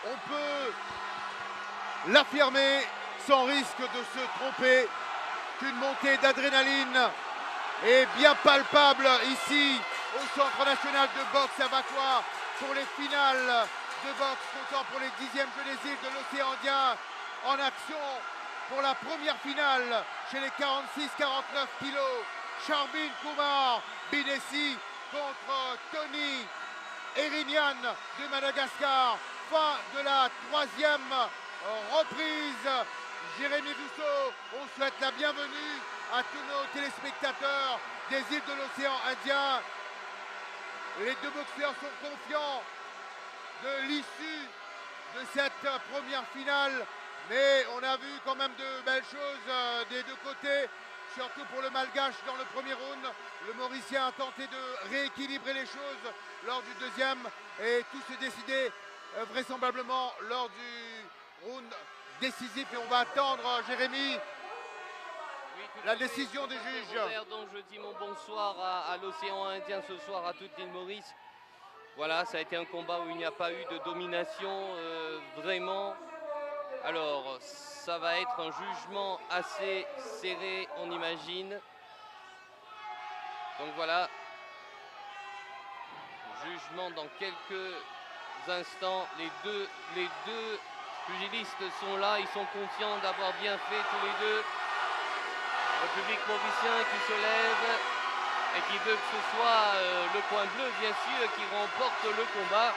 on peut l'affirmer sans risque de se tromper qu'une montée d'adrénaline est bien palpable ici au Centre national de boxe à Vatois pour les finales de boxe comptant pour les 10e Jeux des îles de l'océan Indien en action pour la première finale chez les 46-49 kilos. Charbin Kumar Bidessi contre Tony Erignan de Madagascar. Fin de la 3e reprise. Jérémy Rousseau, on souhaite la bienvenue à tous nos téléspectateurs des îles de l'océan Indien. Les deux boxeurs sont confiants de l'issue de cette première finale, mais on a vu quand même de belles choses des deux côtés, surtout pour le Malgache dans le premier round. Le Mauricien a tenté de rééquilibrer les choses lors du deuxième et tout s'est décidé vraisemblablement lors du round décisif et on va attendre, Jérémy, la décision des juges. Donc je dis mon bonsoir à l'océan Indien ce soir, à toute l'île Maurice. Voilà, ça a été un combat où il n'y a pas eu de domination, vraiment. Alors, ça va être un jugement assez serré, on imagine. Donc voilà, jugement dans quelques instants. Les deux pugilistes sont là, ils sont confiants d'avoir bien fait tous les deux. Le public mauricien qui se lève et qui veut que ce soit le coin bleu, bien sûr, qui remporte le combat.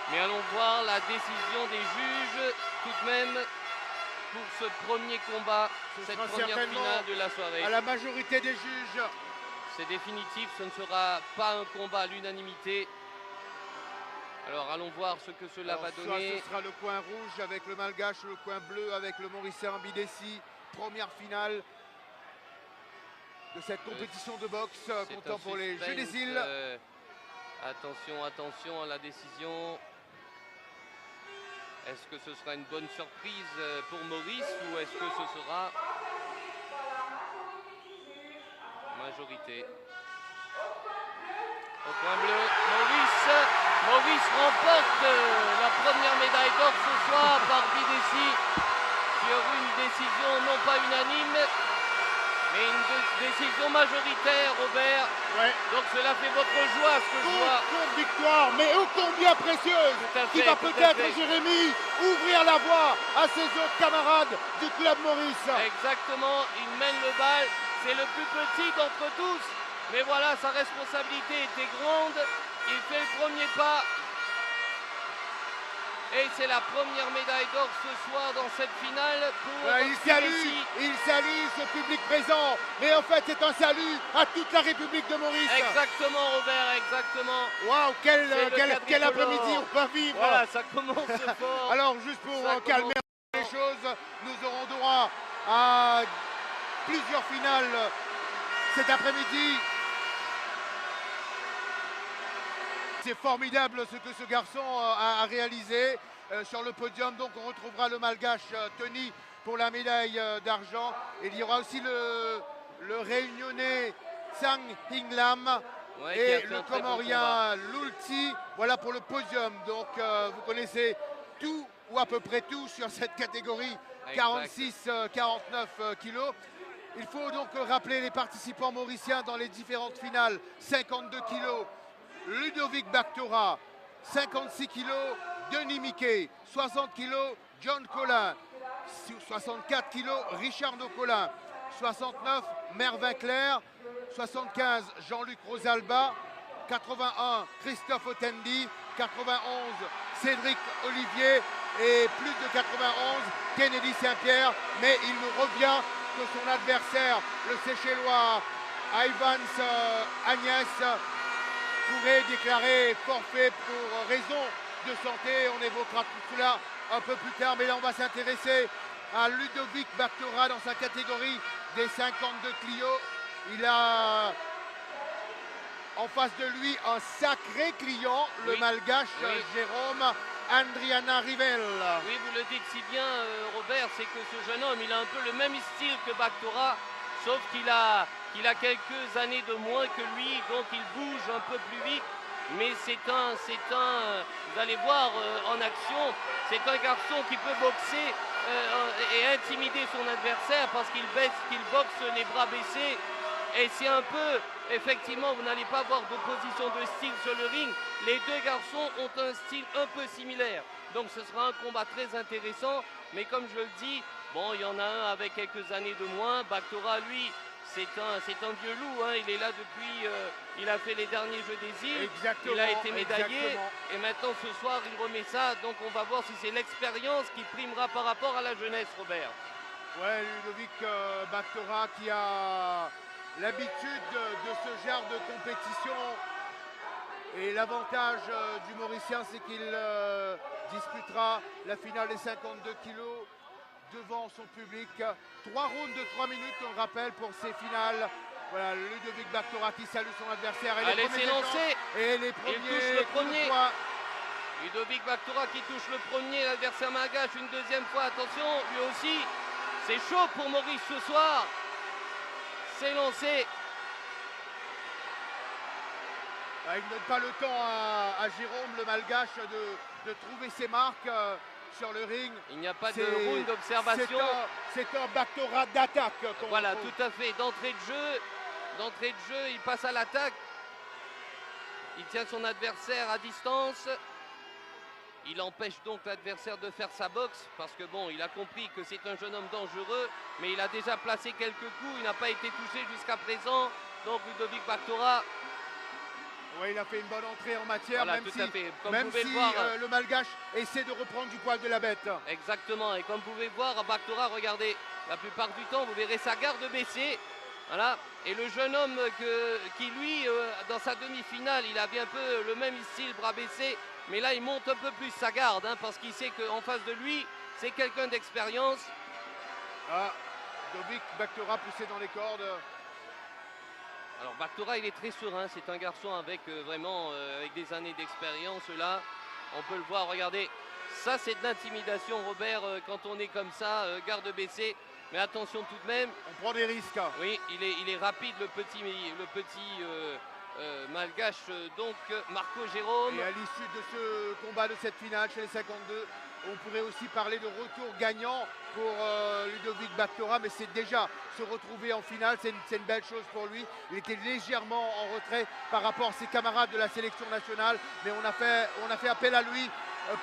Mais allons voir la décision des juges, tout de même, pour ce premier combat, cette première finale de la soirée. À la majorité des juges. C'est définitif, ce ne sera pas un combat à l'unanimité. Alors allons voir ce que cela va donner. Soit ce sera le coin rouge avec le Malgache, le coin bleu avec le Mauricien Bidessi. Première finale de cette compétition de boxe comptant pour les Jeux des îles. Attention, attention à la décision. Est-ce que ce sera une bonne surprise pour Maurice ou est-ce que ce sera majorité? Au coin bleu, Maurice remporte la première médaille d'or ce soir par Bidessi sur une décision non pas unanime, mais une décision majoritaire, Robert. Ouais. Donc cela fait votre joie, ce que je vois. Contre victoire, mais ô combien précieuse, qui va peut-être, Jérémy, ouvrir la voie à ses autres camarades du club Maurice. Exactement, il mène le bal, c'est le plus petit d'entre tous, mais voilà, sa responsabilité était grande, il fait le premier pas. Et c'est la première médaille d'or ce soir dans cette finale pour il salue ce public présent, mais en fait c'est un salut à toute la République de Maurice. Exactement Robert, exactement. Waouh, quel après-midi on va vivre. Voilà, ça commence fort. Alors juste pour calmer les choses, nous aurons droit à plusieurs finales cet après-midi. C'est formidable ce que ce garçon a réalisé sur le podium. Donc on retrouvera le Malgache Tony pour la médaille d'argent. Il y aura aussi le Réunionnais Tsang Hinglam et le Comorien Lulti. Voilà pour le podium. Donc vous connaissez tout ou à peu près tout sur cette catégorie 46-49 kilos. Il faut donc rappeler les participants mauriciens dans les différentes finales. 52 kilos. Ludovic Bactora, 56 kg, Denis Miquet, 60 kg, John Collin, 64 kg, Richard Colin, 69, Mervyn Claire, 75, Jean-Luc Rosalba, 81, Christophe Otendi, 91, Cédric Olivier et plus de 91, Kennedy Saint-Pierre, mais il nous revient que son adversaire, le Seychellois Ivans Agnès, pourrait déclarer forfait pour raison de santé. On évoquera tout cela un peu plus tard, mais là on va s'intéresser à Ludovic Bactora dans sa catégorie des 52 kilos. Il a en face de lui un sacré client, le Malgache Jérôme Andriana Rivel. Oui, vous le dites si bien, Robert, c'est que ce jeune homme, il a un peu le même style que Bactora, sauf qu'il a quelques années de moins que lui, donc il bouge un peu plus vite. mais vous allez voir en action, c'est un garçon qui peut boxer et intimider son adversaire parce qu'il boxe les bras baissés. Et c'est un peu, effectivement, vous n'allez pas voir d'opposition de style sur le ring. Les deux garçons ont un style un peu similaire. Donc ce sera un combat très intéressant. Mais comme je le dis, bon, il y en a un avec quelques années de moins. Baktora, lui, c'est un vieux loup. Hein. Il est là depuis, il a fait les derniers Jeux des îles. Exactement, il a été médaillé. exactement. Et maintenant, ce soir, il remet ça. Donc on va voir si c'est l'expérience qui primera par rapport à la jeunesse, Robert. Ouais, Ludovic Baktora qui a l'habitude de ce genre de compétition. Et l'avantage du Mauricien, c'est qu'il disputera la finale des 52 kilos devant son public. 3 rounds de 3 minutes, on le rappelle, pour ces finales. Voilà, Ludovic Baktora qui salue son adversaire. Et allez, c'est lancé. Et les premiers. Il touche le premier. Ludovic Baktora qui touche le premier, l'adversaire malgache une deuxième fois. Attention, lui aussi. C'est chaud pour Maurice ce soir. C'est lancé. Il ne donne pas le temps à Jérôme, le malgache, de trouver ses marques sur le ring. Il n'y a pas de round d'observation. C'est un Baktora d'attaque. Voilà, tout à fait. D'entrée de jeu, il passe à l'attaque. Il tient son adversaire à distance. Il empêche donc l'adversaire de faire sa boxe parce que bon, il a compris que c'est un jeune homme dangereux, mais il a déjà placé quelques coups, il n'a pas été touché jusqu'à présent. Donc Ludovic Baktora. Oui, il a fait une bonne entrée en matière, voilà, même si le malgache essaie de reprendre du poil de la bête. Exactement, et comme vous pouvez voir, Baktora, regardez, la plupart du temps, vous verrez sa garde baissée. Voilà. Et le jeune homme qui lui, dans sa demi-finale, il avait un peu le même style, bras baissés. Mais là, il monte un peu plus sa garde, hein, parce qu'il sait qu'en face de lui, c'est quelqu'un d'expérience. Ah, Ludovic Baktora poussé dans les cordes. Alors Baktora, il est très serein. C'est un garçon avec vraiment avec des années d'expérience. Là, on peut le voir. Regardez, ça c'est de l'intimidation, Robert, quand on est comme ça, garde baissée. Mais attention tout de même. On prend des risques. Oui, il est rapide, le petit malgache, donc Marco Jérôme. Et à l'issue de ce combat, de cette finale chez les 52, on pourrait aussi parler de retour gagnant pour Ludovic Baktora, mais c'est déjà se retrouver en finale, c'est une belle chose pour lui. Il était légèrement en retrait par rapport à ses camarades de la sélection nationale, mais on a fait appel à lui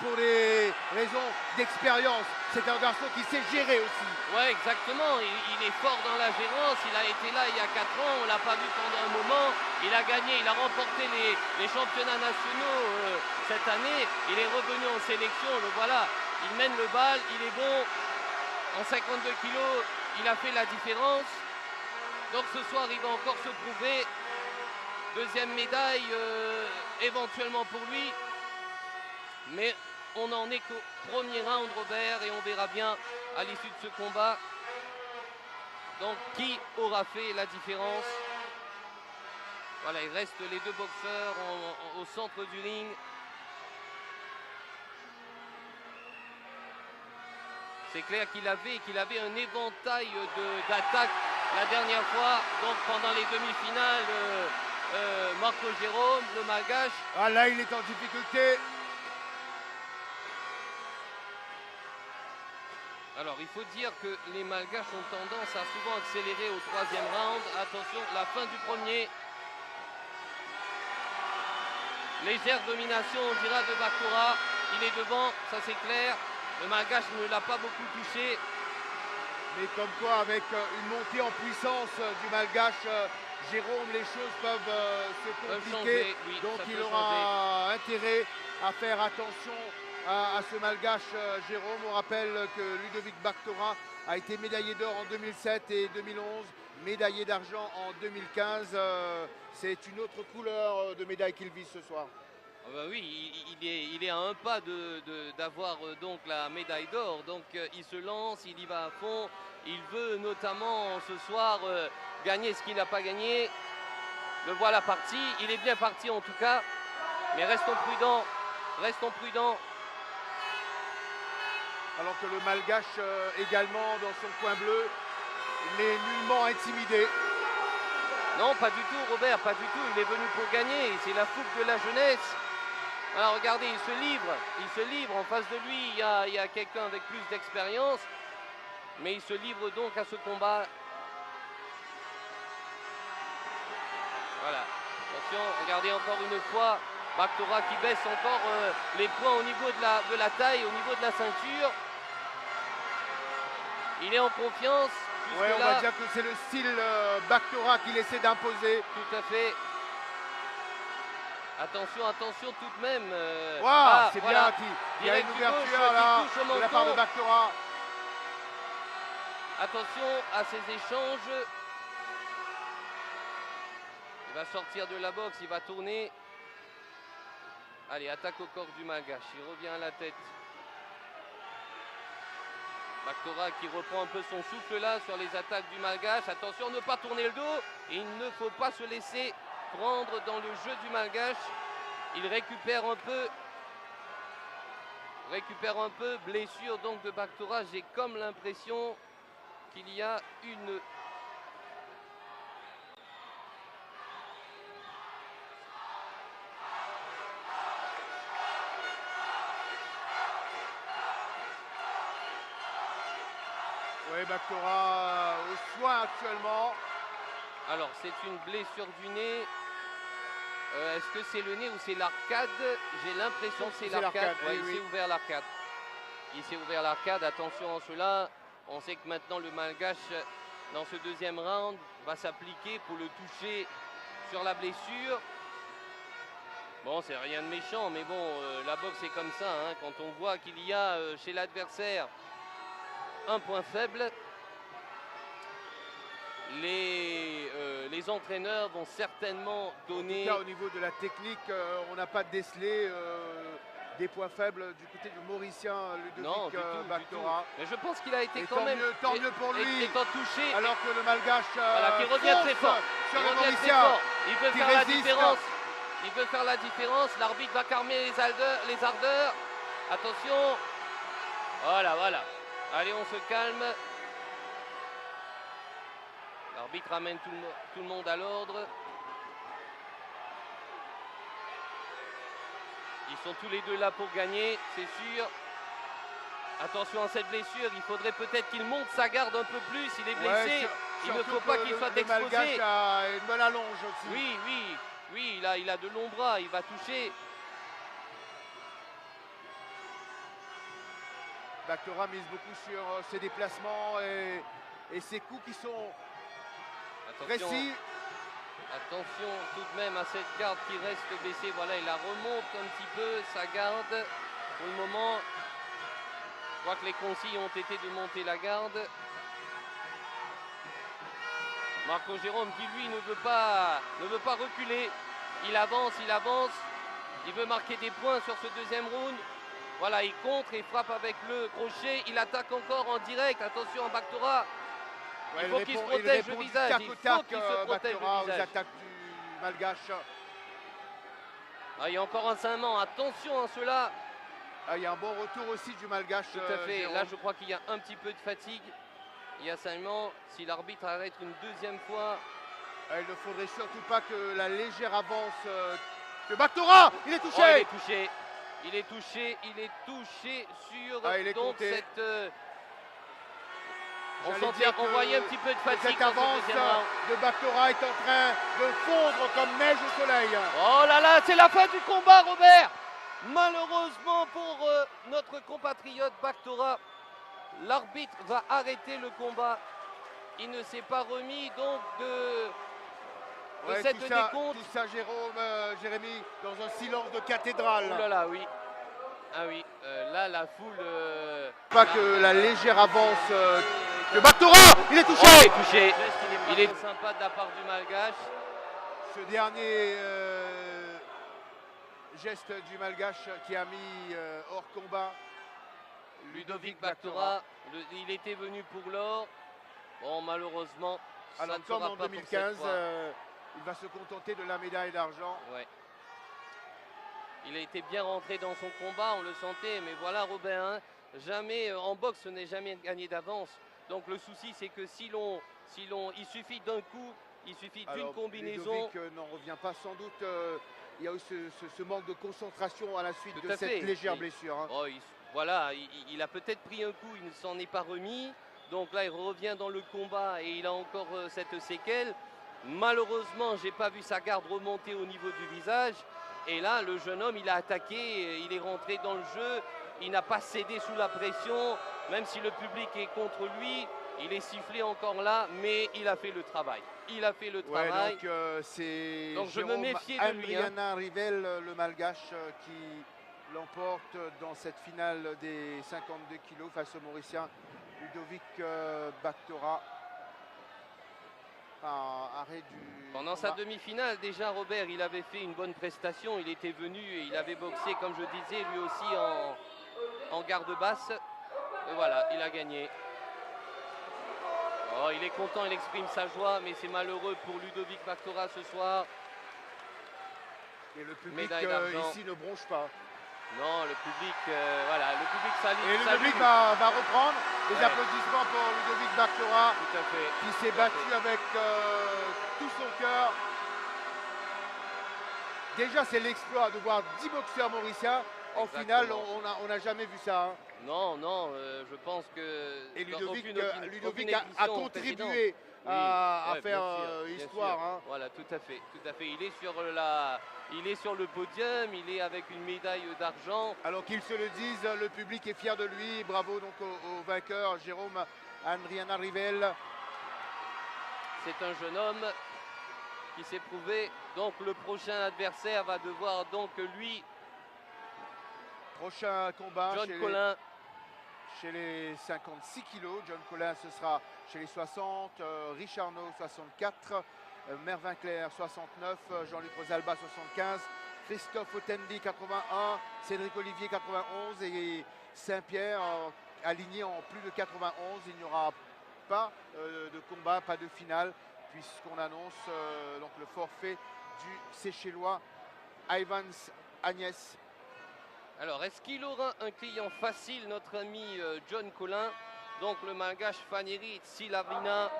pour des raisons d'expérience. C'est un garçon qui sait gérer aussi. Ouais, exactement. Il est fort dans la gérance. Il a été là il y a 4 ans. On ne l'a pas vu pendant un moment. Il a gagné, il a remporté les championnats nationaux cette année. Il est revenu en sélection. Le voilà. Il mène le bal. Il est bon. En 52 kilos, il a fait la différence. Donc ce soir, il va encore se prouver. Deuxième médaille éventuellement pour lui. Mais on n'en est qu'au premier round, Robert, et on verra bien à l'issue de ce combat. Donc, qui aura fait la différence? Voilà, il reste les deux boxeurs au centre du ring. C'est clair qu'il avait un éventail d'attaques la dernière fois. Donc, pendant les demi-finales, Marco Jérôme, le malgache. Ah là, il est en difficulté. Alors, il faut dire que les malgaches ont tendance à souvent accélérer au troisième round. Attention, la fin du premier. Légère domination, on dira, de Baktora. Il est devant, ça c'est clair. Le malgache ne l'a pas beaucoup touché. Mais comme quoi, avec une montée en puissance du malgache Jérôme, les choses peuvent se compliquer. Oui, donc il aura intérêt à faire attention à ce malgache Jérôme. On rappelle que Ludovic Baktora a été médaillé d'or en 2007 et 2011, médaillé d'argent en 2015. C'est une autre couleur de médaille qu'il vise ce soir. Oui, il est à un pas d'avoir donc la médaille d'or. Donc il se lance, il y va à fond. Il veut notamment ce soir gagner ce qu'il n'a pas gagné. Le voilà parti. Il est bien parti en tout cas. Mais restons prudents. Restons prudents. Alors que le malgache également dans son coin bleu n'est nullement intimidé. Non, pas du tout, Robert, pas du tout. Il est venu pour gagner. C'est la fougue de la jeunesse. Alors regardez, il se livre. En face de lui, il y a quelqu'un avec plus d'expérience. Mais il se livre donc à ce combat. Voilà. Attention, regardez encore une fois. Baktora qui baisse encore les points au niveau de la taille, au niveau de la ceinture. Il est en confiance. Ouais, on va dire que c'est le style Baktora qu'il essaie d'imposer. Tout à fait. Attention, attention tout de même. Wow, c'est voilà. bien, il y a une ouverture là de la part de Baktora. Attention à ces échanges. Il va sortir de la boxe, il va tourner. Allez, attaque au corps du Malgache, il revient à la tête. Baktora qui reprend un peu son souffle là sur les attaques du Malgache. Attention, ne pas tourner le dos. Et il ne faut pas se laisser prendre dans le jeu du Malgache. Il récupère un peu. Blessure donc de Baktora. J'ai comme l'impression qu'il y a une... Oui, Baktora au soin actuellement. Alors, c'est une blessure du nez. Est-ce que c'est le nez ou c'est l'arcade? J'ai l'impression que c'est l'arcade. Ouais, il s'est ouvert l'arcade. Il s'est ouvert l'arcade. Attention en cela. On sait que maintenant le Malgache, dans ce deuxième round, va s'appliquer pour le toucher sur la blessure. Bon, c'est rien de méchant, mais bon, la boxe est comme ça. Hein, quand on voit qu'il y a chez l'adversaire un point faible, les entraîneurs vont certainement donner... En tout cas, au niveau de la technique, on n'a pas décelé des points faibles du côté du Mauricien Ludovic Baktora. Mais je pense qu'il a été tant mieux pour lui. Étant touché. Alors que le Malgache qui revient très fort. Sur le Mauricien. Il peut faire la différence. Il peut faire la différence. L'arbitre va calmer les ardeurs. Attention. Voilà. Allez, on se calme. L'arbitre ramène tout le monde à l'ordre. Ils sont tous les deux là pour gagner, c'est sûr. Attention à cette blessure, il faudrait peut-être qu'il monte sa garde un peu plus. Il est blessé, il ne faut pas qu'il soit exposé. Le Malgache a une bonne allonge aussi. Oui, il a de longs bras, il va toucher. Baktora mise beaucoup sur ses déplacements et ses coups qui sont précis. Attention tout de même à cette garde qui reste baissée. Voilà, il la remonte un petit peu, sa garde. Pour le moment, je crois que les consignes ont été de monter la garde. Marco Jérôme qui lui ne veut pas reculer. Il avance. Il veut marquer des points sur ce deuxième round. Voilà, il contre et frappe avec le crochet. Il attaque encore en direct. Attention à Baktora. Il faut qu'il se protège le visage. Il faut qu'il se protège le visage. Aux attaques du Malgache. Il y a encore un saignement. Attention à cela. Il y a un bon retour aussi du Malgache. Tout à fait. Là, je crois qu'il y a un petit peu de fatigue. Il y a saignement. Si l'arbitre arrête une deuxième fois. Il ne faudrait surtout pas que la légère avance de Baktora. Il est touché. Il est touché sur donc cette... on voyait un petit peu de fatigue. Cette avance de Baktora est en train de fondre comme neige au soleil. Oh là là, c'est la fin du combat, Robert. Malheureusement pour notre compatriote Baktora, l'arbitre va arrêter le combat. Il ne s'est pas remis donc de cette décompte. Tout ça, Jérémy, dans un silence de cathédrale. Oh là là, oui. Ah oui, là la foule... Pas que la légère avance de Baktora. Il est touché. Il est touché. Il est sympa de la part du Malgache. Ce dernier geste du Malgache qui a mis hors combat Ludovic Baktora. Il était venu pour l'or. Bon, malheureusement, alors comme en 2015, il va se contenter de la médaille d'argent. Ouais. Il a été bien rentré dans son combat, on le sentait, mais voilà Robert, hein, jamais en boxe ce n'est jamais gagné d'avance. Donc le souci c'est que il suffit d'un coup Il suffit d'une Alors, combinaison. Ludovic n'en revient pas sans doute. Il y a eu ce manque de concentration à la suite Tout de à cette fait. légère blessure. Hein. Oh, voilà, il a peut-être pris un coup, il ne s'en est pas remis. Donc là, il revient dans le combat et il a encore cette séquelle. Malheureusement, j'ai pas vu sa garde remonter au niveau du visage. Et là, le jeune homme, il a attaqué, il est rentré dans le jeu. Il n'a pas cédé sous la pression, même si le public est contre lui. Il est sifflé encore là, mais il a fait le travail. Il a fait le travail. Donc c'est Donc je me Jérôme méfiais de lui. Andriana Rivel, le malgache, qui l'emporte dans cette finale des 52 kilos face au Mauricien Ludovic Baktora. Arrêt du Pendant sa demi-finale, déjà, Robert, il avait fait une bonne prestation. Il était venu et il avait boxé, comme je disais, lui aussi en garde basse. Et voilà, il a gagné. Oh, il est content, il exprime sa joie, mais c'est malheureux pour Ludovic Baktora ce soir. Et le public Médaille d'argent. ici ne bronche pas. Non, le public, voilà, le public salue. Et le public va reprendre. Les Ouais. applaudissements pour Ludovic Baktora, Tout à fait. qui s'est battu avec tout son cœur. Déjà, c'est l'exploit de voir 10 boxeurs mauriciens. En finale, on n'a jamais vu ça. Hein. Non, non, je pense que... Et dans Ludovic, aucune a édition contribué Oui, à ouais, faire bien histoire. sûr. Hein. Voilà, tout à fait, tout à fait. Il est sur le podium, il est avec une médaille d'argent. Alors qu'ils se le disent, le public est fier de lui. Bravo donc au vainqueur, Jérôme Andriana Rivel. C'est un jeune homme qui s'est prouvé. Donc le prochain adversaire va devoir donc lui, Prochain combat John Collin. chez les 56 kilos. John Collin, ce sera chez les 60. Richard No, 64. Mervin Clair, 69. Jean-Luc Rosalba, 75. Christophe Otendi, 81. Cédric Olivier, 91. Et Saint-Pierre, aligné en plus de 91. Il n'y aura pas de combat, pas de finale, puisqu'on annonce donc le forfait du Seychellois Ivans Agnès. Alors, est-ce qu'il aura un client facile, notre ami John Collin? Donc le malgache Faneri Silavina.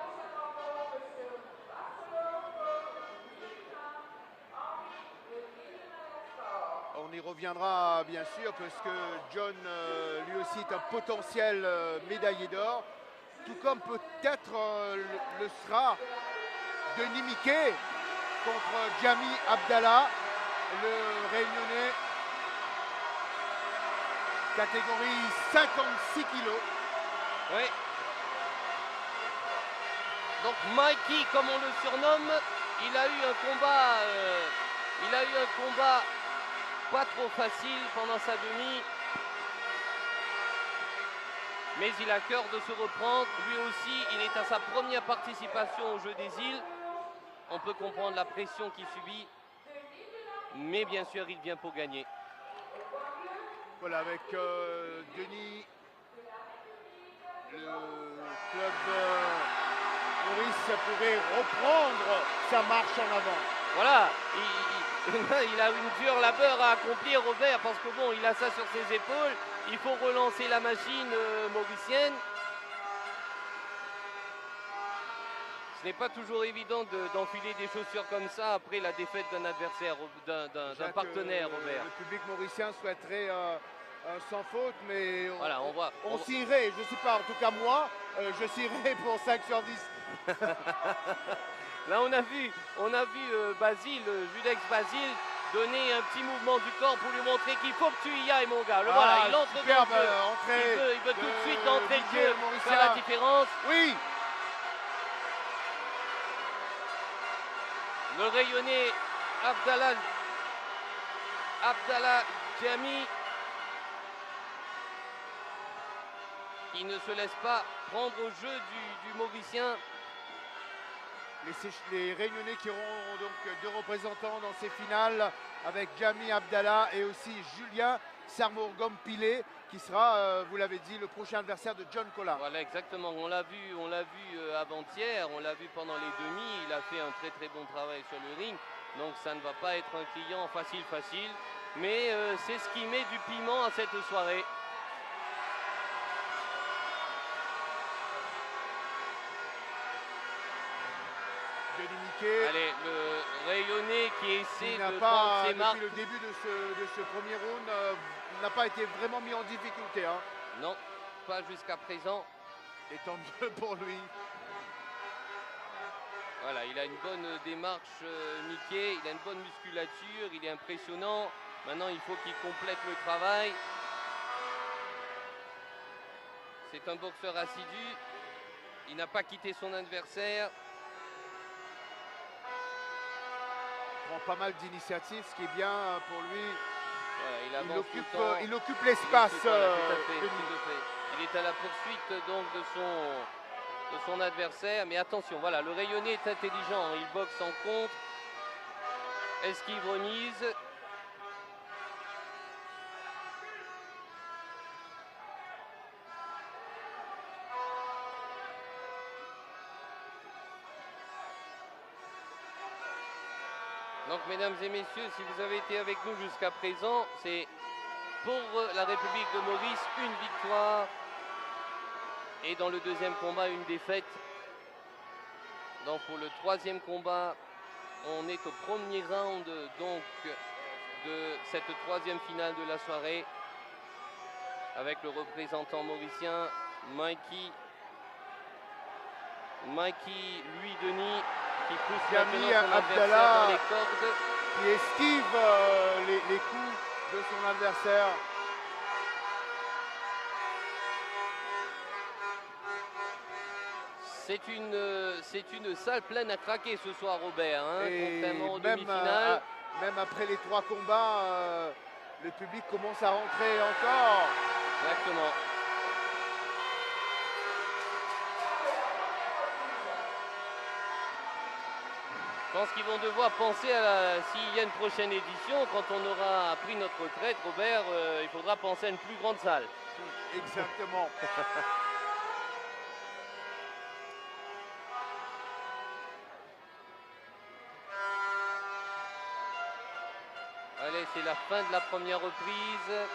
On y reviendra bien sûr, parce que John lui aussi est un potentiel médaillé d'or, tout comme peut-être le sera Denis Miquet contre Jami Abdallah, le Réunionnais, catégorie 56 kilos. Oui. Donc Mikey, comme on le surnomme, il a eu un combat pas trop facile pendant sa demi. Mais il a cœur de se reprendre. Lui aussi, il est à sa première participation au Jeu des îles. On peut comprendre la pression qu'il subit. Mais bien sûr, il vient pour gagner. Voilà, avec Denis, le club Maurice pourrait reprendre sa marche en avant. Voilà, il a une dure labeur à accomplir, Robert, parce que bon, il a ça sur ses épaules. Il faut relancer la machine mauricienne. Ce n'est pas toujours évident d'enfiler des chaussures comme ça après la défaite d'un adversaire, d'un partenaire, Robert. Le public mauricien souhaiterait sans faute, mais Voilà, on s'irait, je ne sais pas, en tout cas moi, je s'irais pour 5 sur 10. Là, on a vu Basile, Judex Basile, donner un petit mouvement du corps pour lui montrer qu'il faut que tu y ailles, mon gars. Voilà, il entre dans le jeu. Il veut tout de suite entrer le jeu, faire la différence. Oui. Le rayonné Abdallah Jami, qui ne se laisse pas prendre au jeu du Mauricien. Les Réunionnais qui auront donc 2 représentants dans ces finales, avec Jami Abdallah et aussi Julien Sarmourgom-Pilé, qui sera, vous l'avez dit, le prochain adversaire de John Collin. Voilà, exactement. On l'a vu avant-hier, on l'a vu pendant les demi. Il a fait un très très bon travail sur le ring. Donc ça ne va pas être un client facile. Mais c'est ce qui met du piment à cette soirée. Denis Mickey. Allez, le Rayonnais qui essaie Il n'a de pas, prendre ses marques. depuis le début de ce premier round, n'a pas été vraiment mis en difficulté. Hein. Non, pas jusqu'à présent. Et tant mieux pour lui. Voilà, il a une bonne démarche, Mickey, il a une bonne musculature, il est impressionnant. Maintenant, il faut qu'il complète le travail. C'est un boxeur assidu. Il n'a pas quitté son adversaire. Il prend pas mal d'initiatives, ce qui est bien pour lui. Voilà, Il occupe l'espace. Voilà, tout à fait, tout à fait. Il est à la poursuite donc de son adversaire. Mais attention, voilà, le Rayonnais est intelligent. Il boxe en contre. Esquive remise. Donc, mesdames et messieurs, si vous avez été avec nous jusqu'à présent, c'est pour la République de Maurice une victoire et dans le deuxième combat une défaite. Donc pour le troisième combat, on est au premier round donc de cette troisième finale de la soirée avec le représentant mauricien Mikey Louis-Denis qui pousse maintenant son adversaire dans les cordes. Qui esquive les coups de son adversaire. C'est une salle pleine à craquer ce soir, Robert, hein, contrairement aux même, demi-finales. Même après les 3 combats, le public commence à rentrer encore. Exactement. Je pense qu'ils vont devoir penser à s'il y a une prochaine édition, quand on aura pris notre retraite, Robert, il faudra penser à une plus grande salle. Exactement. Allez, c'est la fin de la première reprise.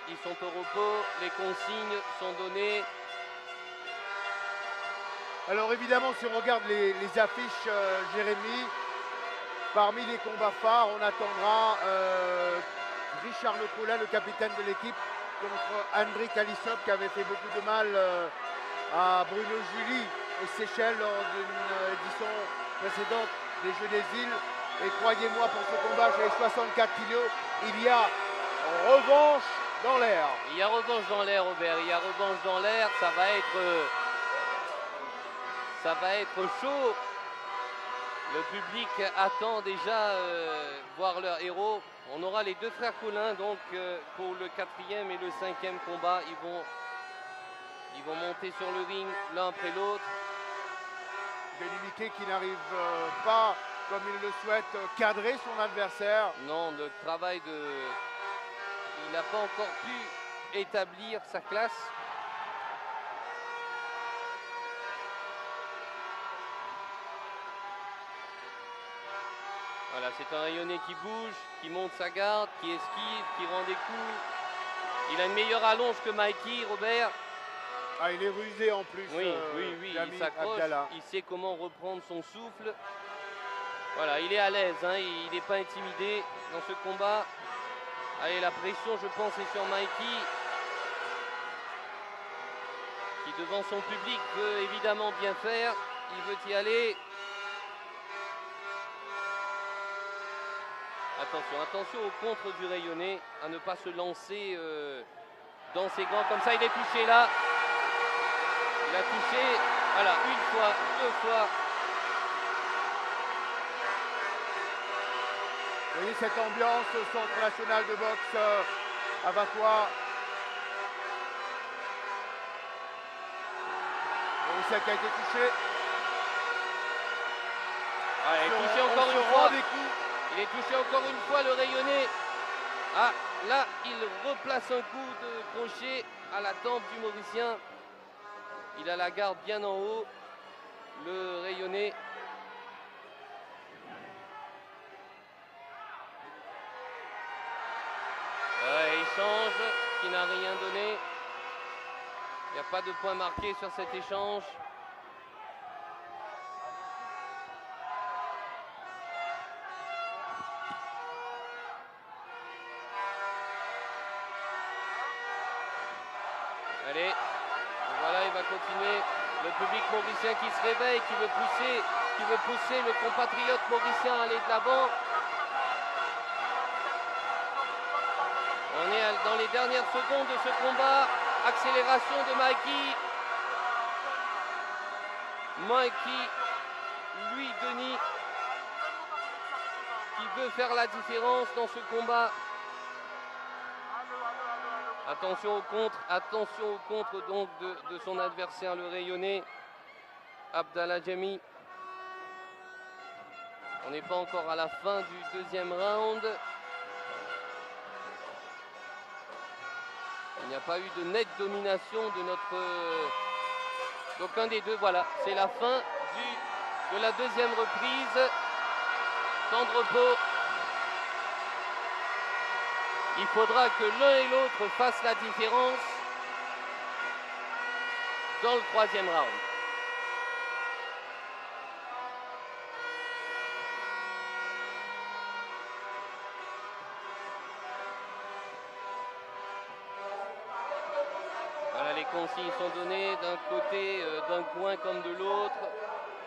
Ils sont au repos, les consignes sont données. Alors évidemment, si on regarde les affiches, Jérémy, parmi les combats phares, on attendra Richard Lecola, le capitaine de l'équipe, contre Andriy Kalisov, qui avait fait beaucoup de mal à Bruno Julie aux Seychelles lors d'une édition précédente des Jeux des Îles. Et croyez-moi, pour ce combat, chez les 64 kilos, il y a revanche dans l'air. Il y a revanche dans l'air, Robert. Il y a revanche dans l'air. Ça va être chaud. Le public attend déjà voir leur héros. On aura les deux frères Collin donc pour le 4e et le 5e combat. Ils vont monter sur le ring l'un après l'autre. Benny Mickey qui n'arrive pas, comme il le souhaite, cadrer son adversaire. Non, le travail il n'a pas encore pu établir sa classe. Voilà, c'est un Rayonnais qui bouge, qui monte sa garde, qui esquive, qui rend des coups. Il a une meilleure allonge que Mikey, Robert. Ah, il est rusé en plus. Oui, il s'accroche, il sait comment reprendre son souffle. Voilà, il est à l'aise, hein, il n'est pas intimidé dans ce combat. Allez, la pression, je pense, est sur Mikey, qui devant son public veut évidemment bien faire. Il veut y aller. Attention au contre du Rayonnais, à ne pas se lancer dans ses gants. Comme ça, il est touché là. Il a touché, voilà, une fois, deux fois. Vous voyez cette ambiance au Centre national de boxe à Vatois. Roussel qui a été touché. Ah, il est touché encore une fois. Il est touché encore une fois, le Rayonnais. Ah, là, il replace un coup de crochet à la tempe du Mauricien. Il a la garde bien en haut, le Rayonnais. Échange qui n'a rien donné. Il n'y a pas de point marqué sur cet échange. Allez, voilà, il va continuer. Le public mauricien qui se réveille, qui veut pousser le compatriote mauricien à aller de l'avant. On est dans les dernières secondes de ce combat. Accélération de Mikey. Mikey, lui, Denis, qui veut faire la différence dans ce combat. Attention au contre donc de son adversaire, le rayonné, Abdallah Jami. On n'est pas encore à la fin du deuxième round. Il n'y a pas eu de nette domination de d'aucun des deux. Voilà, c'est la fin de la deuxième reprise. Temps de repos. Il faudra que l'un et l'autre fassent la différence dans le troisième round. Voilà, les consignes sont données d'un côté, d'un coin comme de l'autre.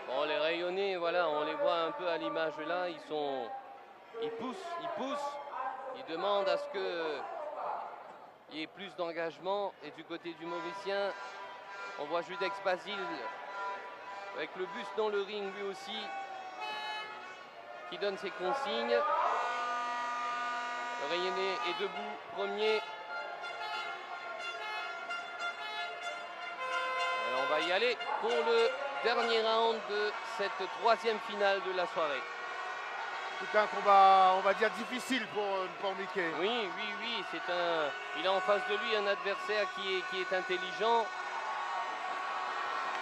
Bon, les rayonnés, voilà, on les voit un peu à l'image là. Ils poussent. Ils demandent à ce qu'il y ait plus d'engagement. Et du côté du Mauricien, on voit Judex Basile avec le buste dans le ring lui aussi, qui donne ses consignes. Le rayonné est debout, premier. Alors on va y aller pour le dernier round de cette troisième finale de la soirée. C'est un combat, on va dire, difficile pour Mickey. Oui, il a en face de lui un adversaire qui est intelligent,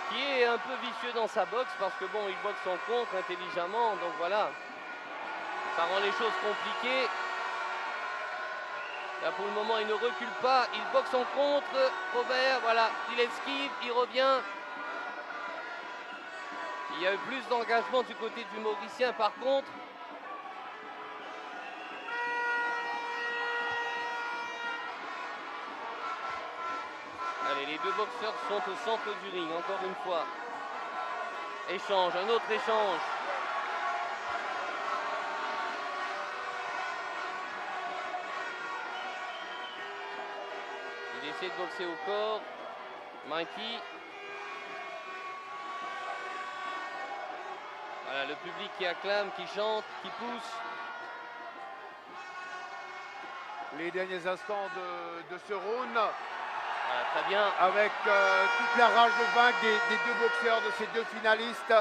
qui est un peu vicieux dans sa boxe, parce que bon, il boxe en contre intelligemment, donc voilà, ça rend les choses compliquées. Là pour le moment il ne recule pas, il boxe en contre. Robert, voilà, il esquive, il revient. Il y a eu plus d'engagement du côté du Mauricien par contre. Allez, les deux boxeurs sont au centre du ring, encore une fois. Échange, un autre échange. Il essaie de boxer au corps. Mikey. Voilà, le public qui acclame, qui chante, qui pousse. Les derniers instants de ce round. Voilà, très bien. Avec toute la rage de vaincre des deux boxeurs, de ces deux finalistes.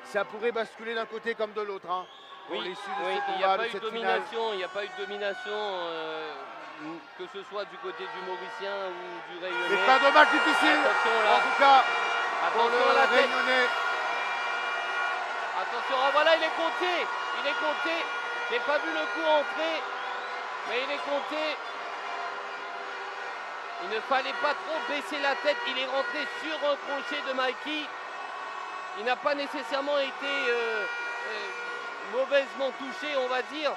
Ça pourrait basculer d'un côté comme de l'autre. Hein, oui, il n'y a pas eu de domination. Il n'y a pas eu de domination, que ce soit du côté du Mauricien ou du Rayonnais. C'est pas de match difficile. En tout cas, pour le Rayonnais. Attention, ah, voilà, il est compté. J'ai pas vu le coup entrer, mais il est compté. Il ne fallait pas trop baisser la tête. Il est rentré sur un crochet de Mikey. Il n'a pas nécessairement été mauvaisement touché, on va dire.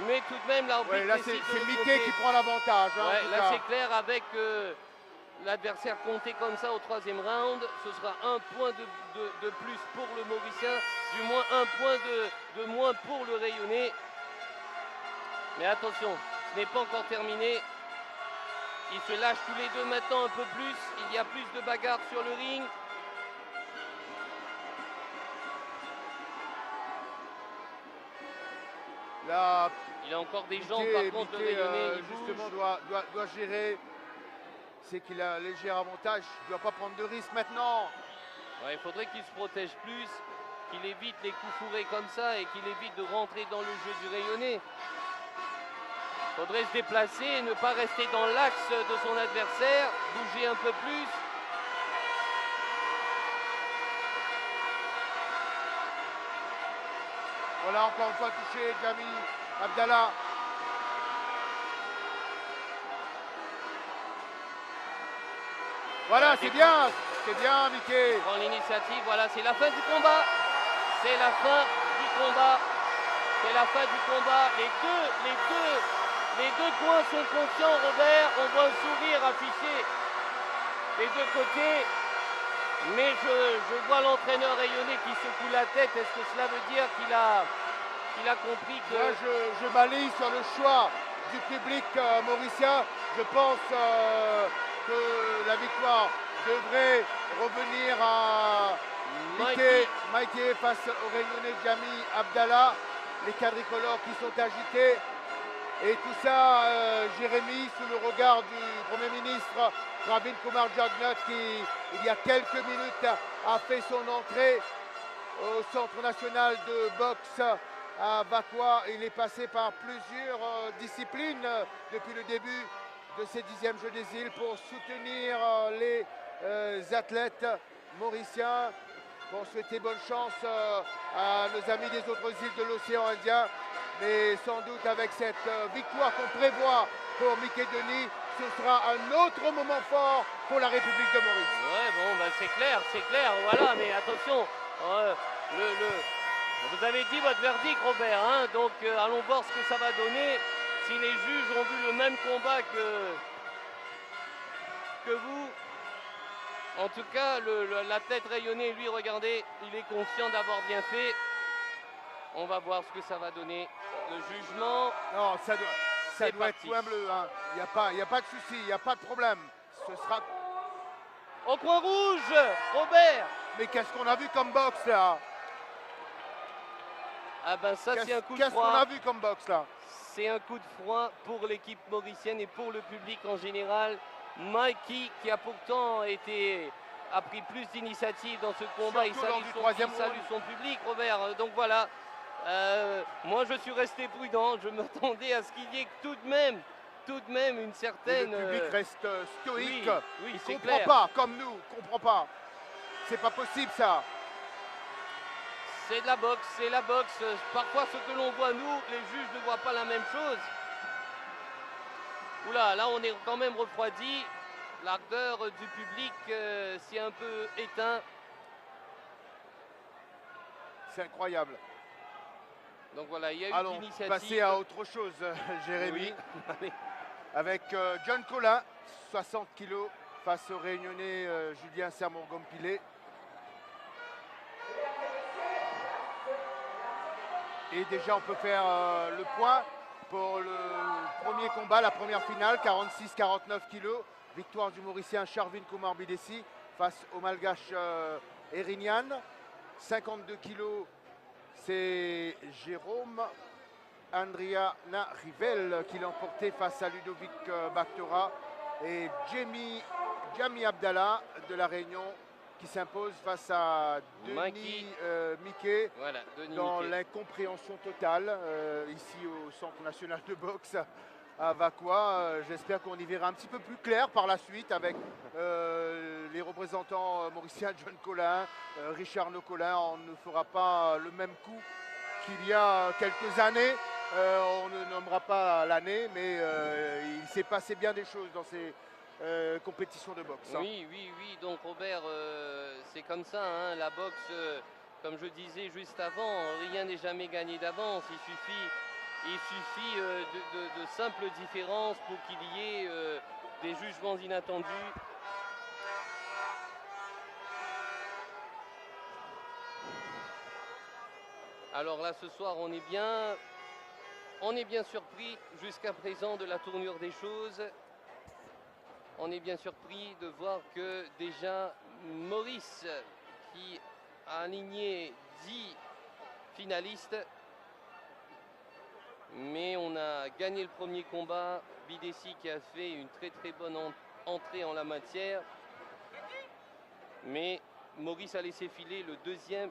Mais tout de même, l'arbitre ouais, là, c'est Mickey qui prend l'avantage. Hein, ouais, là, c'est clair, avec l'adversaire compté comme ça au troisième round. Ce sera un point de plus pour le Mauricien. Du moins un point de moins pour le Rayonnais. Mais attention, ce n'est pas encore terminé. Ils se lâchent tous les deux maintenant un peu plus. Il y a plus de bagarres sur le ring. Là, il a encore des jambes, par contre, le Rayonnais, justement, doit gérer. C'est qu'il a un léger avantage. Il ne doit pas prendre de risques maintenant. Ouais, il faudrait qu'il se protège plus, qu'il évite les coups fourrés comme ça et qu'il évite de rentrer dans le jeu du Rayonnais. Il faudrait se déplacer et ne pas rester dans l'axe de son adversaire, bouger un peu plus. Voilà, encore une fois touché, Jami Abdallah. Voilà, c'est bien, Mickey. Il prend l'initiative, voilà, c'est la fin du combat. Les deux Les deux coins sont conscients, Robert. On voit un sourire affiché des deux côtés. Mais je vois l'entraîneur rayonner qui secoue la tête. Est-ce que cela veut dire qu'il a compris que... Moi, je m'aligne sur le choix du public mauricien. Je pense que la victoire devrait revenir à Mikey face au Réunionnais Jami Abdallah. Les quadricolores qui sont agités. Et tout ça, Jérémy, sous le regard du Premier ministre Pravin Kumar Jugnauth, qui, il y a quelques minutes, a fait son entrée au Centre national de boxe à Vakwa. Il est passé par plusieurs disciplines depuis le début de ces 10e Jeux des îles pour soutenir les athlètes mauriciens, pour souhaiter bonne chance à nos amis des autres îles de l'océan Indien. Mais sans doute avec cette victoire qu'on prévoit pour Mickey Denis, ce sera un autre moment fort pour la République de Maurice. Ouais, bon, bah c'est clair, voilà, mais attention, vous avez dit votre verdict, Robert, hein, donc allons voir ce que ça va donner. Si les juges ont vu le même combat que vous, en tout cas, la tête rayonnée, lui, regardez, il est conscient d'avoir bien fait. On va voir ce que ça va donner. Le jugement. Non, ça doit être point bleu. Hein. Il n'y a pas de souci, il n'y a pas de problème. Ce sera. Au coin rouge, Robert. Mais qu'est-ce qu'on a vu comme boxe là? Ah ben ça, c'est un coup de froid. Qu'est-ce qu'on a vu comme boxe là? C'est un coup de froid pour l'équipe mauricienne et pour le public en général. Mikey, qui a pourtant a pris plus d'initiative dans ce combat, il salue son public, Robert. Donc voilà. Moi je suis resté prudent, je m'attendais à ce qu'il y ait tout de même une certaine... Et le public reste stoïque, oui, il ne comprend pas, comme nous, comprend pas. C'est pas possible ça. C'est de la boxe, Parfois ce que l'on voit nous, les juges ne voient pas la même chose. Oula, là on est quand même refroidi, l'ardeur du public s'est un peu éteint. C'est incroyable. Donc voilà, il y a eu l'initiative. Allons passer à autre chose, Jérémy. Oui. Avec John Collin, 60 kg, face au Réunionnais Julien Sermon-Gompilé. Et déjà, on peut faire le point pour le premier combat, la première finale, 46-49 kg. Victoire du Mauricien Charvin Kumar Bidessi face au Malgache Erignan. 52 kg. C'est Jérôme Andriana Rivel qui l'a emporté face à Ludovic Bactora et Jami Abdallah de la Réunion qui s'impose face à Denis Mickey, voilà, dans l'incompréhension totale ici au Centre national de boxe à Vakwa. J'espère qu'on y verra un petit peu plus clair par la suite avec les représentants mauriciens, John Collin, Richard Nocolin. On ne fera pas le même coup qu'il y a quelques années. On ne nommera pas l'année, mais il s'est passé bien des choses dans ces compétitions de boxe. Hein. Oui. Donc Robert, c'est comme ça, hein, la boxe, comme je disais juste avant, rien n'est jamais gagné d'avance. Il suffit de simples différences pour qu'il y ait des jugements inattendus. Alors là, ce soir, on est bien surpris jusqu'à présent de la tournure des choses. On est bien surpris de voir que déjà Maurice, qui a aligné 10 finalistes, mais on a gagné le premier combat. Bidessi qui a fait une très bonne entrée en la matière. Mais Maurice a laissé filer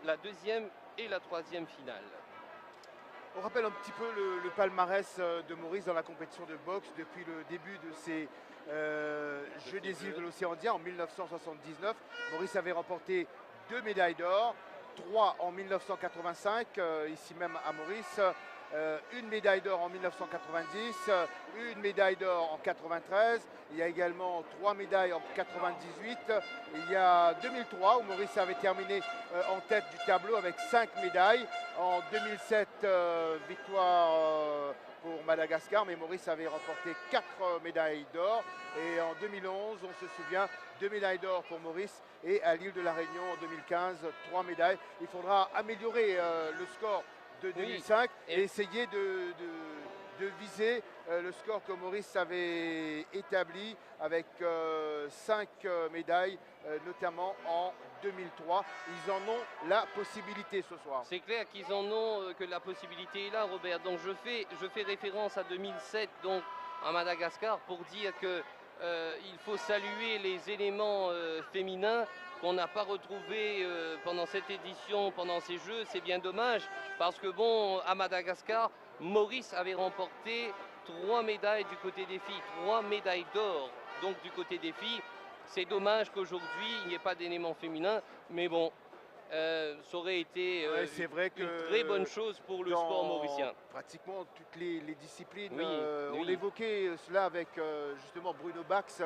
la deuxième et la troisième finale. On rappelle un petit peu le palmarès de Maurice dans la compétition de boxe depuis le début de ces Jeux des îles de l'océan Indien en 1979. Maurice avait remporté 2 médailles d'or, 3 en 1985, ici même à Maurice, une médaille d'or en 1990, une médaille d'or en 93. Il y a également 3 médailles en 98. Il y a 2003 où Maurice avait terminé en tête du tableau avec 5 médailles. En 2007, victoire pour Madagascar, mais Maurice avait remporté 4 médailles d'or. Et en 2011, on se souvient, 2 médailles d'or pour Maurice, et à l'île de la Réunion en 2015, 3 médailles. Il faudra améliorer le score de 2005 et essayer de viser le score que Maurice avait établi avec 5 médailles, notamment en 2003. Ils en ont la possibilité ce soir. C'est clair qu'ils en ont, que la possibilité est là, Robert. Donc je fais référence à 2007, donc à Madagascar, pour dire que il faut saluer les éléments féminins qu'on n'a pas retrouvés pendant cette édition, pendant ces Jeux. C'est bien dommage, parce que bon, à Madagascar, Maurice avait remporté 3 médailles du côté des filles, 3 médailles d'or, donc du côté des filles. C'est dommage qu'aujourd'hui, il n'y ait pas d'éléments féminins, mais bon, ça aurait été c'est vrai une très bonne chose pour le sport mauricien. Pratiquement toutes les disciplines. Oui, on évoquait cela avec justement Bruno Bax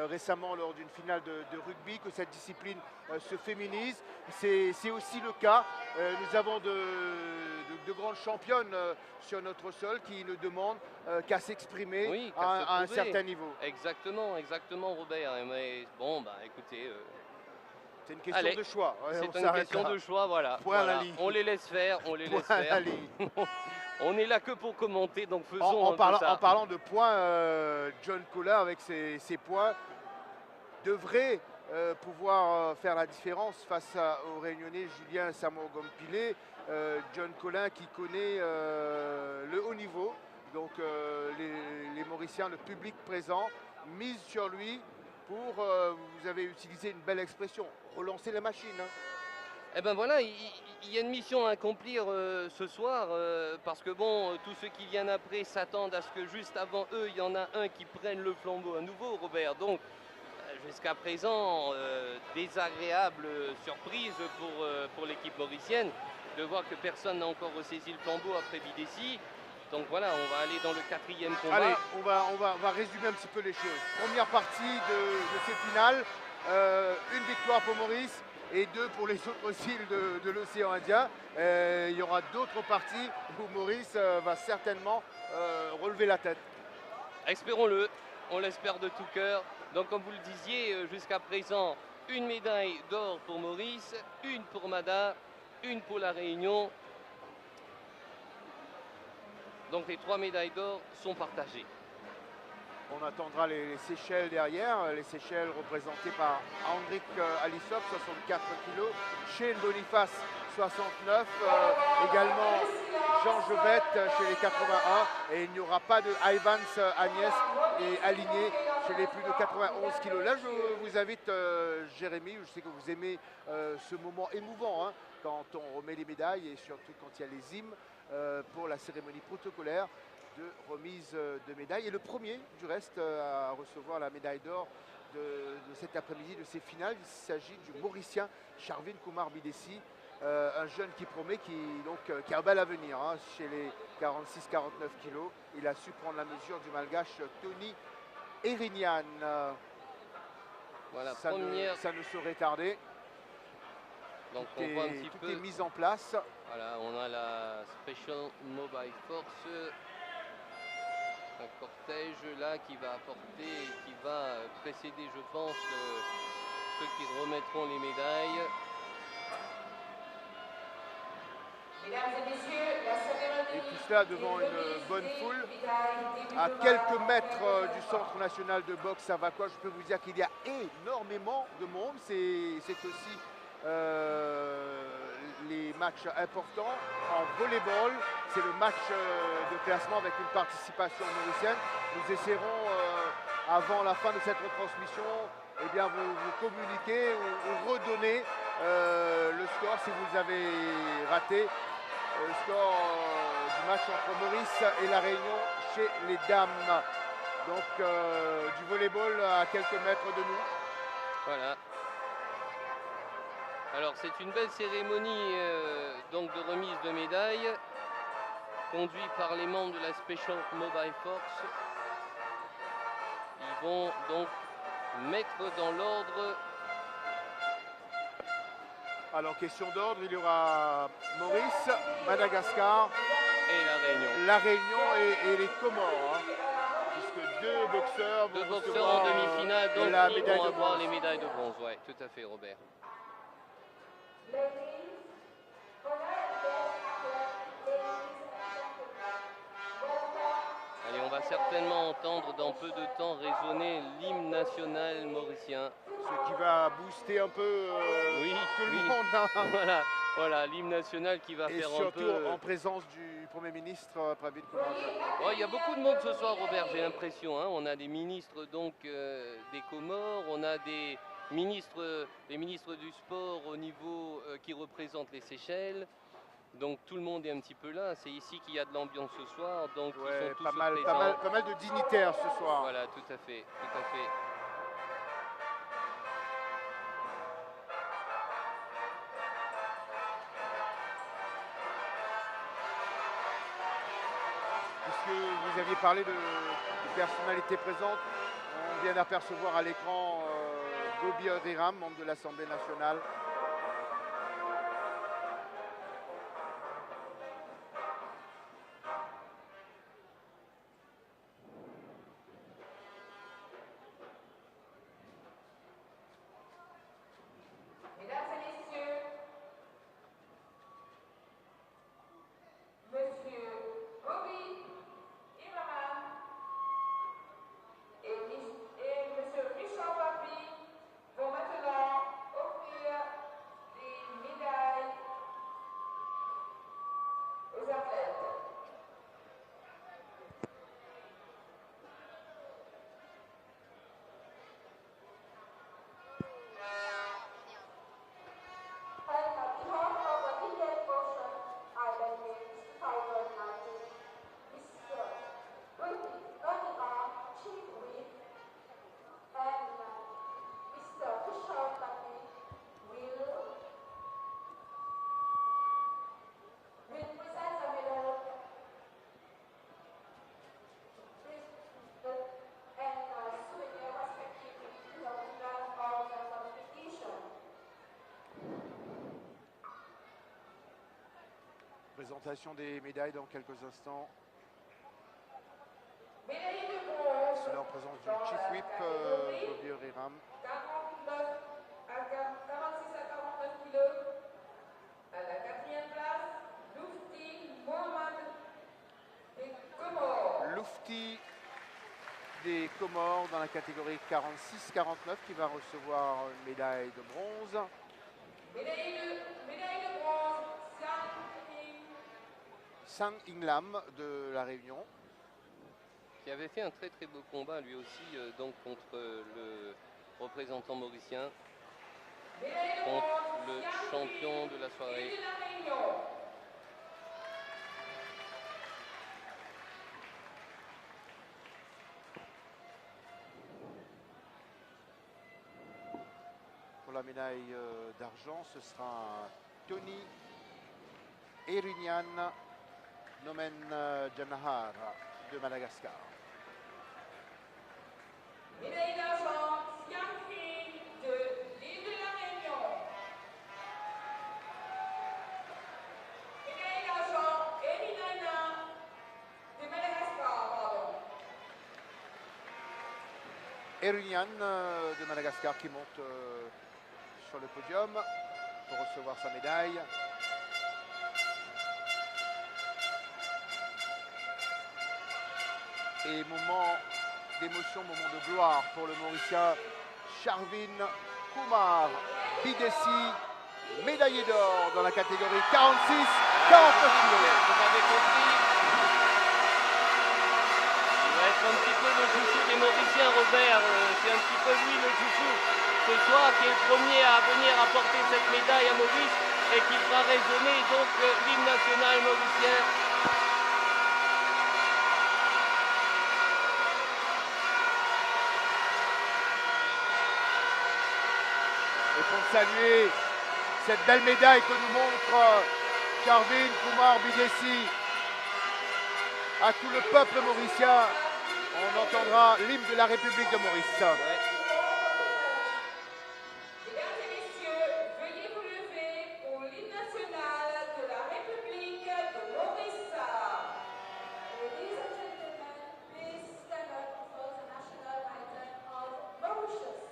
récemment lors d'une finale de rugby, que cette discipline se féminise. C'est aussi le cas. Nous avons de grandes championnes sur notre sol qui ne demandent qu'à s'exprimer à un certain niveau. Exactement, exactement, Robert. Mais bon, bah écoutez... C'est une question de choix. C'est une question de choix, voilà. Point à la ligne. On les laisse faire, on les laisse faire. À la ligne. On est là que pour commenter, donc faisons en parlant de points, John Collin avec ses points devrait pouvoir faire la différence face au Réunionnais Julien Samo-Gompilé. John Collin qui connaît le haut niveau, donc les Mauriciens, le public présent, mise sur lui pour, vous avez utilisé une belle expression, relancer les machines. Hein. Eh ben voilà, il y a une mission à accomplir ce soir, parce que bon, tous ceux qui viennent après s'attendent à ce que juste avant eux, il y en a un qui prenne le flambeau à nouveau, Robert. Donc, jusqu'à présent, désagréable surprise pour l'équipe mauricienne de voir que personne n'a encore ressaisi le flambeau après Bidessi. Donc voilà, on va aller dans le 4e combat. Allez, on va résumer un petit peu les choses. Première partie de ces finales, une victoire pour Maurice et 2 pour les autres îles de l'océan Indien. Il y aura d'autres parties où Maurice va certainement relever la tête. Espérons-le, on l'espère de tout cœur. Donc comme vous le disiez, jusqu'à présent, une médaille d'or pour Maurice, une pour Mada, une pour la Réunion. Donc les 3 médailles d'or sont partagées. On attendra les Seychelles derrière, les Seychelles représentées par Hendrik Alisop, 64 kg, Shane Boniface, 69, également Jean Jovette chez les 81, et il n'y aura pas de Ivans Agnès et aligné chez les plus de 91 kg. Là, je vous invite, Jérémy, je sais que vous aimez ce moment émouvant, hein, quand on remet les médailles et surtout quand il y a les hymnes pour la cérémonie protocolaire de remise de médailles. Et le premier, du reste, à recevoir la médaille d'or de cet après-midi, de ces finales, il s'agit du Mauricien Charvin Kumar Bidessi, un jeune qui promet, qui a un bel avenir hein, chez les 46-49 kilos. Il a su prendre la mesure du Malgache Tony Erignan. Voilà, ça ne saurait tarder. Donc tout est mis en place. Voilà, on a la Special Mobile Force, un cortège là qui va apporter, qui va précéder, je pense, ceux qui remettront les médailles. Mesdames et messieurs, la cérémonie... Et tout cela devant une bonne foule. À quelques mètres du Centre national de boxe à Vacois, je peux vous dire qu'il y a énormément de monde. C'est aussi les matchs importants. En volleyball, c'est le match de classement avec une participation mauricienne. Nous essaierons, avant la fin de cette retransmission, eh bien, vous communiquer ou redonner le score si vous avez raté le score du match entre Maurice et la Réunion chez les dames. Donc du volleyball à quelques mètres de nous. Voilà. Alors c'est une belle cérémonie donc de remise de médailles. conduits par les membres de la Special Mobile Force. Ils vont donc mettre dans l'ordre. Alors, question d'ordre, il y aura Maurice, Madagascar, Et la Réunion. la Réunion et les Comores. Hein, puisque deux boxeurs vont Deux boxeurs recevoir, en demi-finale, donc la ils médaille vont de avoir bronze. les médailles de bronze. Ouais, tout à fait, Robert. Allez, on va certainement entendre dans peu de temps résonner l'hymne national mauricien. Ce qui va booster un peu Oui, tout le oui. monde. Hein. Voilà, l'hymne national qui va Et faire un surtout peu. en présence du Premier ministre Pravind Kumar Gandhi. Oh, il y a beaucoup de monde ce soir, Robert, j'ai l'impression. Hein. On a des ministres donc des Comores, on a des ministres du sport au niveau qui représentent les Seychelles. Donc tout le monde est un petit peu là. C'est ici qu'il y a de l'ambiance ce soir. Donc ils Ouais, sont tous pas mal présents. de dignitaires ce soir. Voilà, tout à fait, tout à fait. Puisque vous aviez parlé de personnalités présentes, on vient d'apercevoir à l'écran Gobi Riram, membre de l'Assemblée nationale. Mesdames et messieurs, Monsieur Gobi Iraman et Monsieur Richard Papi vont maintenant offrir des médailles aux athlètes. On behalf of the Indian Ocean Island Games 2019, Mr. Gopi Iraman, Chief Whip, and Mr. Richard Papi will present the medal and souvenir respectively to the winners of the competition. Présentation des médailles dans quelques instants. Médaille de bronze C'est en présence du dans Chief la Whip catégorie Gobi Riram. 46 à 49 kilos. À la quatrième place, Lufti Mohamed des Comores. Lufti des Comores dans la catégorie 46-49 qui va recevoir une médaille de bronze. Médaille de bronze, Sang Inglam de la Réunion. Qui avait fait un très très beau combat lui aussi donc contre le représentant mauricien, contre le champion de la soirée. de la Réunion. Pour la médaille d'argent, ce sera Tony Erunian Nomen Janahar de Madagascar. Médaille d'argent, Siamfi de l'île de la Réunion. Médaille d'argent, Erinaina de Madagascar, pardon. Erunian de Madagascar qui monte sur le podium pour recevoir sa médaille. Et moment d'émotion, moment de gloire pour le Mauricien Charvin Kumar Bidessi, médaillé d'or dans la catégorie 46-49 kg. Vous avez compris. Il va être un petit peu le chouchou des Mauriciens, Robert. C'est un petit peu lui le chouchou ce soir qui est le premier à venir apporter cette médaille à Maurice et qui fera résonner donc l'hymne national mauricien. Et pour saluer cette belle médaille que nous montre Charvin Kumar Bidessi, à tout le peuple mauricien. On entendra l'hymne de la République de Maurice. Ouais. Mesdames et messieurs, veuillez vous lever pour l'hymne national de la République de Maurice. Ladies and gentlemen, please stand up for the national anthem of Mauritius.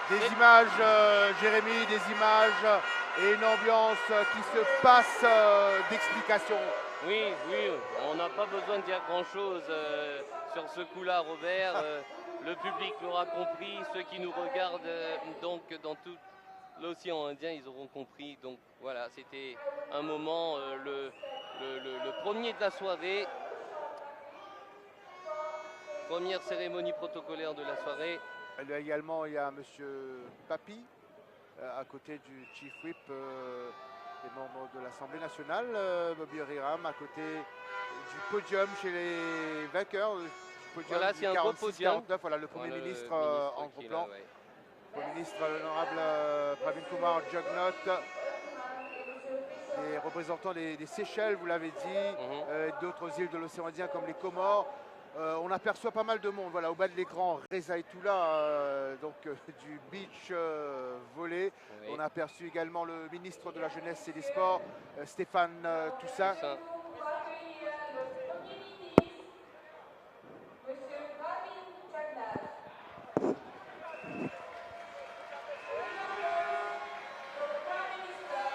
Des images, Jérémy, des images et une ambiance qui se passe d'explication. Oui, oui, on n'a pas besoin de dire grand-chose sur ce coup-là, Robert. Le public l'aura compris, ceux qui nous regardent donc dans tout l'océan Indien, ils auront compris. Donc voilà, c'était un moment, le premier de la soirée. Première cérémonie protocolaire de la soirée. Également, il y a M. Papi, à côté du Chief Whip des membres de l'Assemblée nationale, Bobby Riram, à côté du podium chez les vainqueurs. Du podium Voilà, du c'est un beau 46-49, podium. voilà, le Premier Voilà, le ministre en gros qui est plan. là, ouais. Le Premier ministre, l'honorable Pravin Kumar Jugnauth, des représentants des Seychelles, vous l'avez dit, d'autres îles de l'océan Indien comme les Comores. On aperçoit pas mal de monde. Voilà, au bas de l'écran, Reza Etoula, du beach volley. Oui. On a aperçu également le ministre de la Jeunesse et des Sports, Stéphane Toussaint. Toussaint. Pour accueillir le Premier ministre, Monsieur Pravin Jugnauth. For the Prime Minister.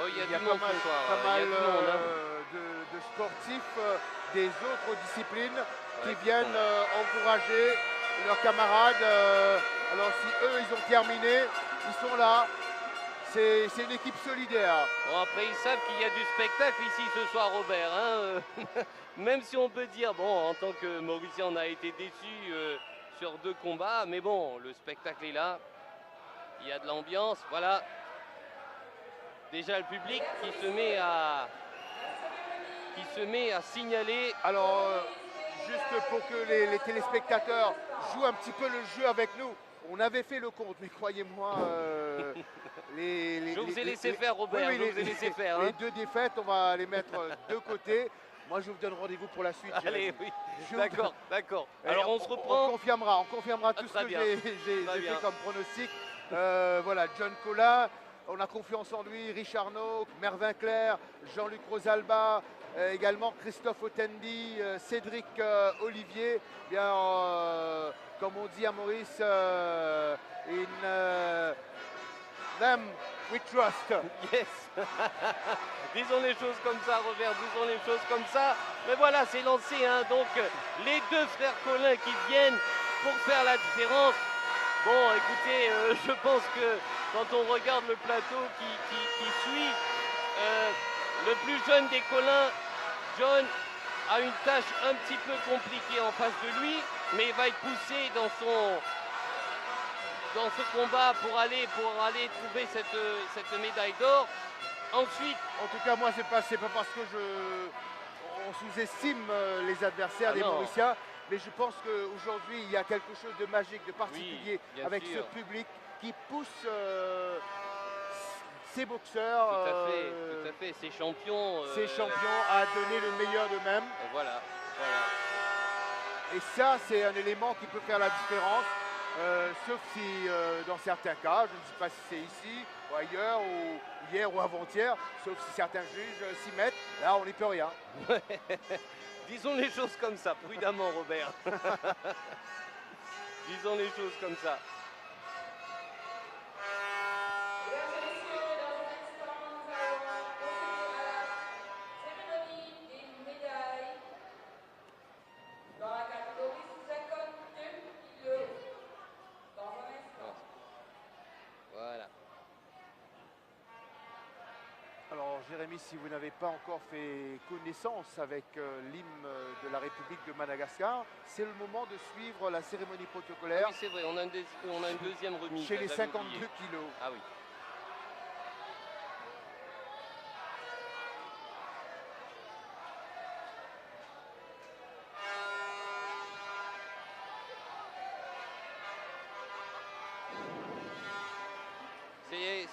Oh, il y a du pas monde mal, ce soir. pas Il y a mal du monde, hein. de sportifs des autres disciplines qui Ouais, viennent encourager leurs camarades. Alors si eux, ils ont terminé, ils sont là. C'est une équipe solidaire. Bon, après, ils savent qu'il y a du spectacle ici ce soir, Robert. Hein. Même si on peut dire, bon, en tant que Mauricien, on a été déçus sur 2 combats. Mais bon, le spectacle est là. Il y a de l'ambiance. Voilà. Déjà le public qui se met à signaler. Alors, juste pour que les téléspectateurs jouent un petit peu le jeu avec nous, on avait fait le compte, mais croyez-moi, Je vous ai laissé faire, Robert. oui, Je vous ai laissé faire. les Hein. 2 défaites, on va les mettre de côté. Moi, je vous donne rendez-vous pour la suite. Allez, Jérémy. oui. Je vous D'accord, d'accord. Et Alors on se reprend. On confirmera tout ce très que bien. j'ai Très fait bien. comme pronostic. Voilà, John Collin, on a confiance en lui, Richard No, Mervyn Clair, Jean-Luc Rosalba, également Christophe Otendi, Cédric Olivier. Bien, comme on dit à Maurice, in them we trust. Yes. Disons les choses comme ça, Robert, disons les choses comme ça. Mais voilà, c'est lancé, hein. Donc les 2 frères Collin qui viennent pour faire la différence. Bon, écoutez, je pense que quand on regarde le plateau qui suit, le plus jeune des Collin, John, a une tâche un petit peu compliquée en face de lui, mais il va être poussé dans ce combat pour aller trouver cette médaille d'or. Ensuite, En tout cas, moi, c'est pas parce que on sous-estime les adversaires des non. Mauriciens, mais je pense qu'aujourd'hui, il y a quelque chose de magique, de particulier bien avec sûr. ce public qui pousse ces boxeurs, tout à fait, ces champions. ces champions à donner le meilleur d'eux-mêmes. Voilà. Et ça, c'est un élément qui peut faire la différence, sauf si dans certains cas, je ne sais pas si c'est ici ou ailleurs, ou hier ou avant-hier, sauf si certains juges s'y mettent, là on n'y peut rien. Disons les choses comme ça, prudemment Robert. Disons les choses comme ça. Mesdames et messieurs, dans un instant, nous allons procéder à la cérémonie des médailles dans la catégorie 52 kilos. Dans un instant. Voilà. Alors Jérémy, si vous n'avez pas encore fait connaissance avec l'hymne de la République de Madagascar, c'est le moment de suivre la cérémonie protocolaire Oui, c'est vrai, on a une deuxième remise. chez les j'avais 52 oublié. kilos. Ah oui.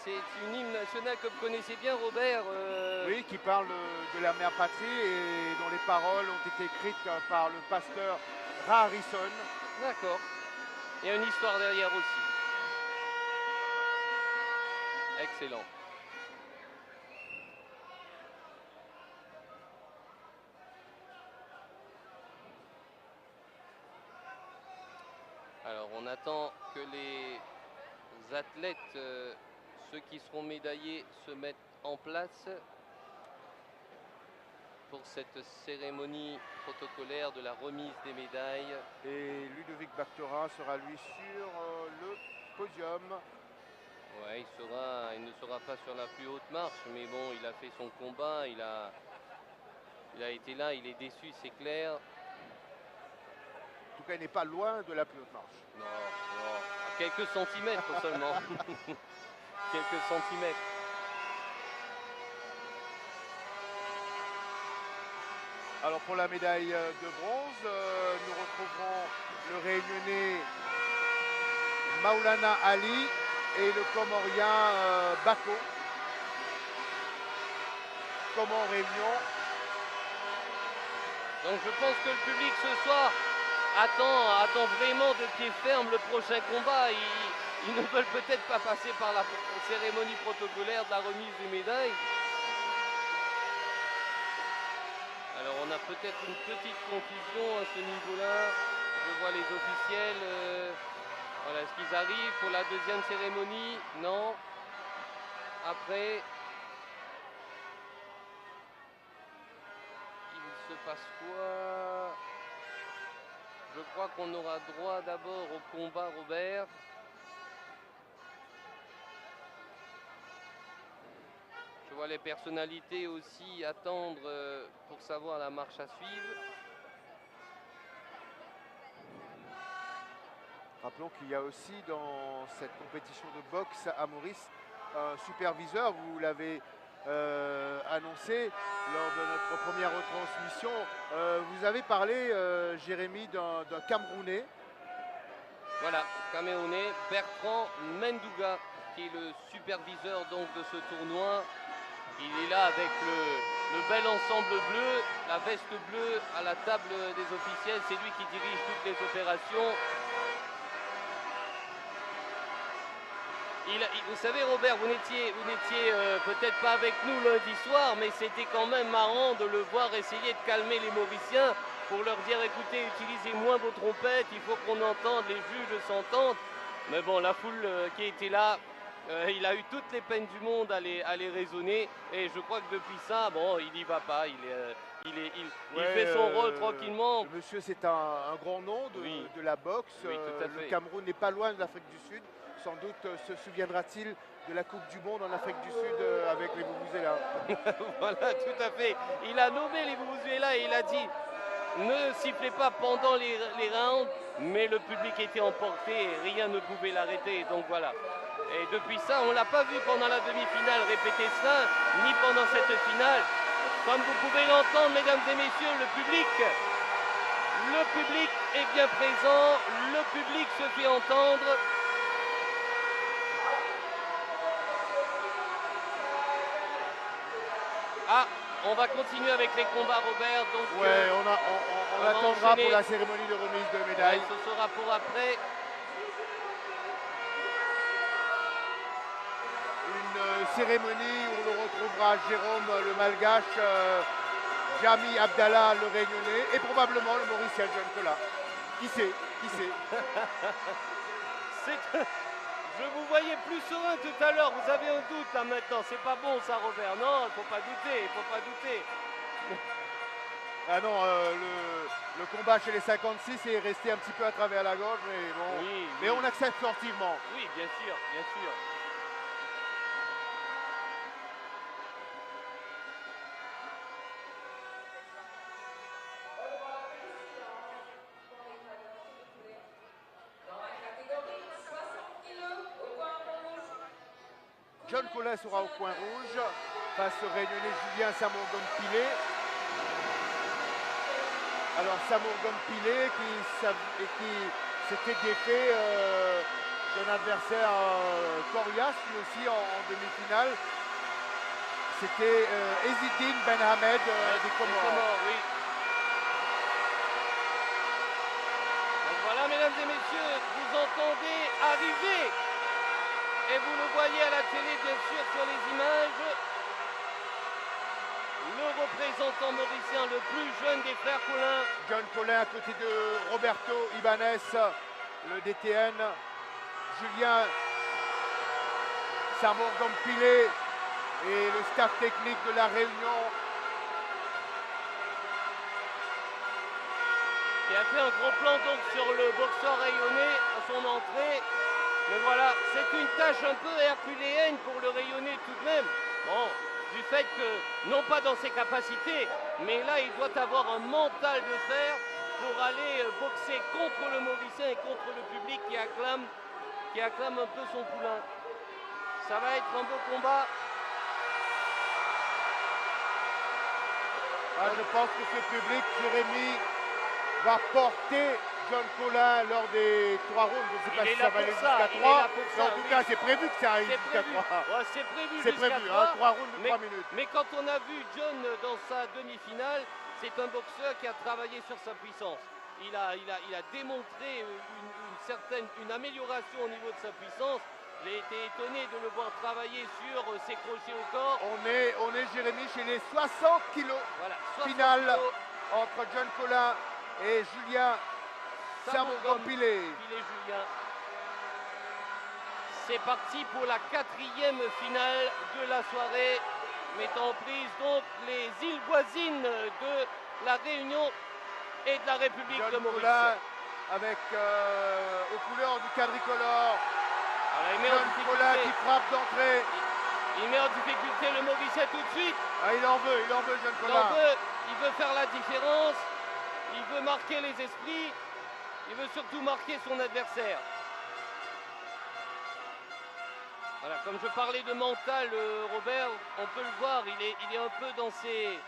C'est une hymne nationale que vous connaissez bien, Robert. Oui, qui parle de la mère patrie et dont les paroles ont été écrites par le pasteur Ra Harrison. D'accord. Il y a une histoire derrière aussi. Excellent. Alors, on attend que les athlètes, ceux qui seront médaillés, se mettent en place pour cette cérémonie protocolaire de la remise des médailles. Et Ludovic Bacterin sera lui sur le podium. Ouais, il ne sera pas sur la plus haute marche, mais bon, il a fait son combat, il a été là, il est déçu, c'est clair. En tout cas, il n'est pas loin de la plus haute marche. Non, non, à quelques centimètres seulement. Quelques centimètres. Alors pour la médaille de bronze, nous retrouverons le Réunionnais Maulana Ali et le Comorien Bako. Comore Réunion. Donc je pense que le public ce soir attend vraiment de pied ferme le prochain combat. Ils ne veulent peut-être pas passer par la cérémonie protocolaire de la remise des médailles. Alors on a peut-être une petite confusion à ce niveau-là. Je vois les officiels. Voilà, est-ce qu'ils arrivent pour la deuxième cérémonie? Non. Après, il se passe quoi? Je crois qu'on aura droit d'abord au combat, Robert. Je vois les personnalités aussi attendre pour savoir la marche à suivre. Rappelons qu'il y a aussi dans cette compétition de boxe à Maurice un superviseur, vous l'avez annoncé lors de notre première retransmission. Vous avez parlé, Jérémy, d'un Camerounais. Voilà, Camerounais, Bertrand Mendouga, qui est le superviseur donc de ce tournoi. Il est là avec le bel ensemble bleu, la veste bleue à la table des officiels. C'est lui qui dirige toutes les opérations. Vous savez, Robert, vous n'étiez peut-être pas avec nous lundi soir, mais c'était quand même marrant de le voir essayer de calmer les Mauriciens pour leur dire, écoutez, utilisez moins vos trompettes, il faut qu'on entende, les juges s'entendent. Mais bon, la foule qui était là, il a eu toutes les peines du monde à les raisonner, et je crois que depuis ça, bon, il n'y va pas, il fait son rôle tranquillement. Le monsieur, c'est un grand nom de la boxe. Oui, tout à fait. Le Cameroun n'est pas loin de l'Afrique du Sud. Sans doute se souviendra-t-il de la Coupe du Monde en Afrique du Sud avec les Vuvuzela. Voilà, tout à fait. Il a nommé les Vuvuzela et il a dit ne sifflez pas pendant les rounds, mais le public était emporté et rien ne pouvait l'arrêter. Donc voilà. Et depuis ça, on ne l'a pas vu pendant la demi-finale répéter cela, ni pendant cette finale. Comme vous pouvez l'entendre, mesdames et messieurs, le public est bien présent, le public se fait entendre. Ah, On va continuer avec les combats, Robert. Donc, Ouais, on va attendra enchaîner. pour la cérémonie de remise de médailles. ouais, ce sera pour après. Une cérémonie où l'on retrouvera Jérôme le Malgache, Jami Abdallah le Réunionnais et probablement le Mauricien John Cola. Qui sait? Qui sait? Je vous voyais plus serein tout à l'heure. Vous avez un doute là maintenant. C'est pas bon ça, Robert. Non, il faut pas douter. Il faut pas douter. Ah non, le combat chez les 56 est resté un petit peu à travers la gorge, mais bon. Oui, Mais oui. on accepte sportivement. Oui, bien sûr, bien sûr. Dans la catégorie 60 kg au coin rouge. John Collin sera au coin rouge face au Réunionnais Julien Samorgon-Pilé. Alors Samorgon-Pilé qui s'était défait d'un adversaire coriace lui aussi en demi-finale. C'était Ezzedine Ben Hamed des Comores. Oui. Donc voilà, mesdames et messieurs, vous entendez arriver. Et vous le voyez à la télé, bien sûr, sur les images. Le représentant mauricien, le plus jeune des frères Collin. John Collin à côté de Roberto Ibanez, le DTN. Julien Samorgon-Pilé et le staff technique de la Réunion. Qui a fait un gros plan donc sur le boxeur rayonnais à son entrée. Mais voilà, c'est une tâche un peu herculéenne pour le Rayonnais tout de même. Bon, du fait que, non pas dans ses capacités, mais là il doit avoir un mental de fer pour aller boxer contre le Mauricien et contre le public qui acclame un peu son poulain. Ça va être un beau combat. Ah, je pense que ce public, Jérémy, va porter John Collin lors des 3 rounds. Je ne sais pas si ça va aller jusqu'à 3. Mais en tout cas, c'est prévu que ça arrive jusqu'à 3. Ouais, c'est prévu C'est jusqu'à prévu, 3. 3 rounds de 3 minutes. Mais quand on a vu John dans sa demi-finale, c'est un boxeur qui a travaillé sur sa puissance. Il a démontré une amélioration au niveau de sa puissance. J'ai été étonné de le voir travailler sur ses crochets au corps. On est Jérémy chez les 60 kilos. Voilà, 60 Finale kilos. entre John Collin et Julien Samorgon-Pilé. Julien. C'est parti pour la 4e finale de la soirée, mettant en prise donc les îles voisines de la Réunion et de la République de John Maurice. Collin avec aux couleurs du quadricolore. Voilà, il met en John Collin difficulté. qui frappe d'entrée. Il met en difficulté le Mauricien tout de suite. Ah, il en veut John Il Collin. il veut faire la différence. Il veut marquer les esprits. Il veut surtout marquer son adversaire. Voilà, comme je parlais de mental, Robert, on peut le voir, il est un peu dans ses...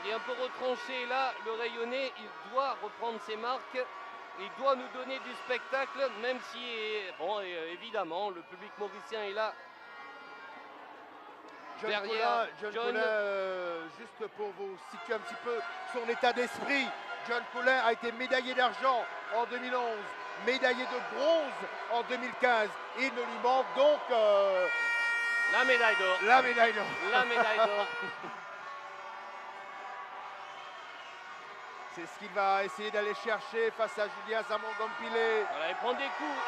Il est un peu retranché là, le Rayonnais, il doit reprendre ses marques. Il doit nous donner du spectacle, même si, bon, évidemment, le public mauricien est là. Derrière John Collin, juste pour vous situer un petit peu son état d'esprit, John Collin a été médaillé d'argent en 2011, médaillé de bronze en 2015. Il ne lui manque donc la médaille d'or. La médaille d'or. La médaille d'or. C'est ce qu'il va essayer d'aller chercher face à Julien Samorgon-Pilé. Voilà, il prend des coups,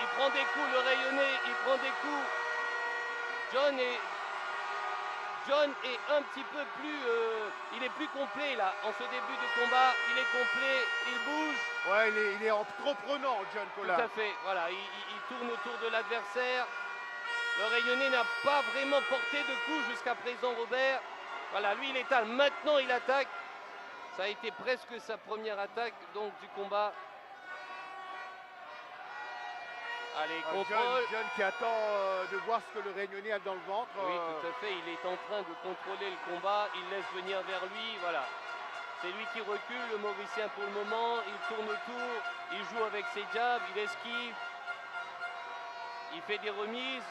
le Rayonnais, il prend des coups. John est un petit peu plus, il est plus complet là, en ce début de combat, il est complet, il bouge. Ouais, il est trop prenant, John Collin. Tout à fait, voilà, il tourne autour de l'adversaire. Le Rayonnais n'a pas vraiment porté de coups jusqu'à présent, Robert. Voilà, lui il étale, maintenant il attaque. Ça a été presque sa première attaque donc du combat. Allez, contrôle. John qui attend de voir ce que le Réunionnais a dans le ventre. Oui, tout à fait. Il est en train de contrôler le combat. Il laisse venir vers lui. Voilà. C'est lui qui recule, le Mauricien pour le moment. Il tourne autour. Il joue avec ses jabs. Il esquive. Il fait des remises.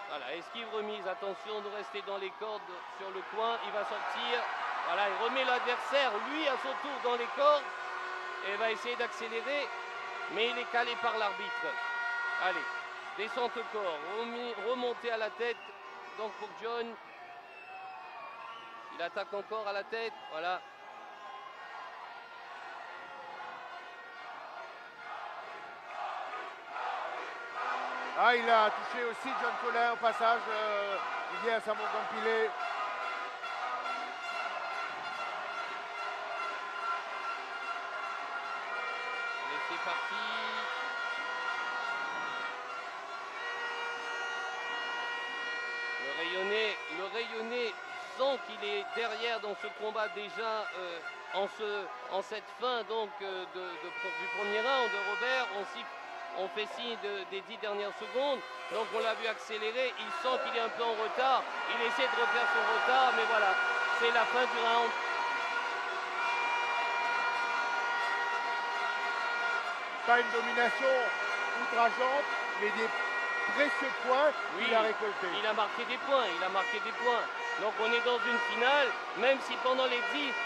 Voilà, esquive remise, attention de rester dans les cordes sur le coin, il va sortir. Voilà, il remet l'adversaire, lui à son tour dans les cordes et va essayer d'accélérer, mais il est calé par l'arbitre. Allez, descente au corps, remontée à la tête, donc pour John. Il attaque encore à la tête, voilà. Ah, il a touché aussi John Collin au passage. Il vient à Samon Campilé. Et c'est parti. Le rayonné sent qu'il est derrière dans ce combat déjà en cette fin donc du premier round de Robert. On fait signe des 10 dernières secondes, donc on l'a vu accélérer, il sent qu'il est un peu en retard, il essaie de refaire son retard, mais voilà, c'est la fin du round. Pas une domination outrageante, mais des précieux points qu'il a récoltés. Il a marqué des points, Donc on est dans une finale, même si pendant les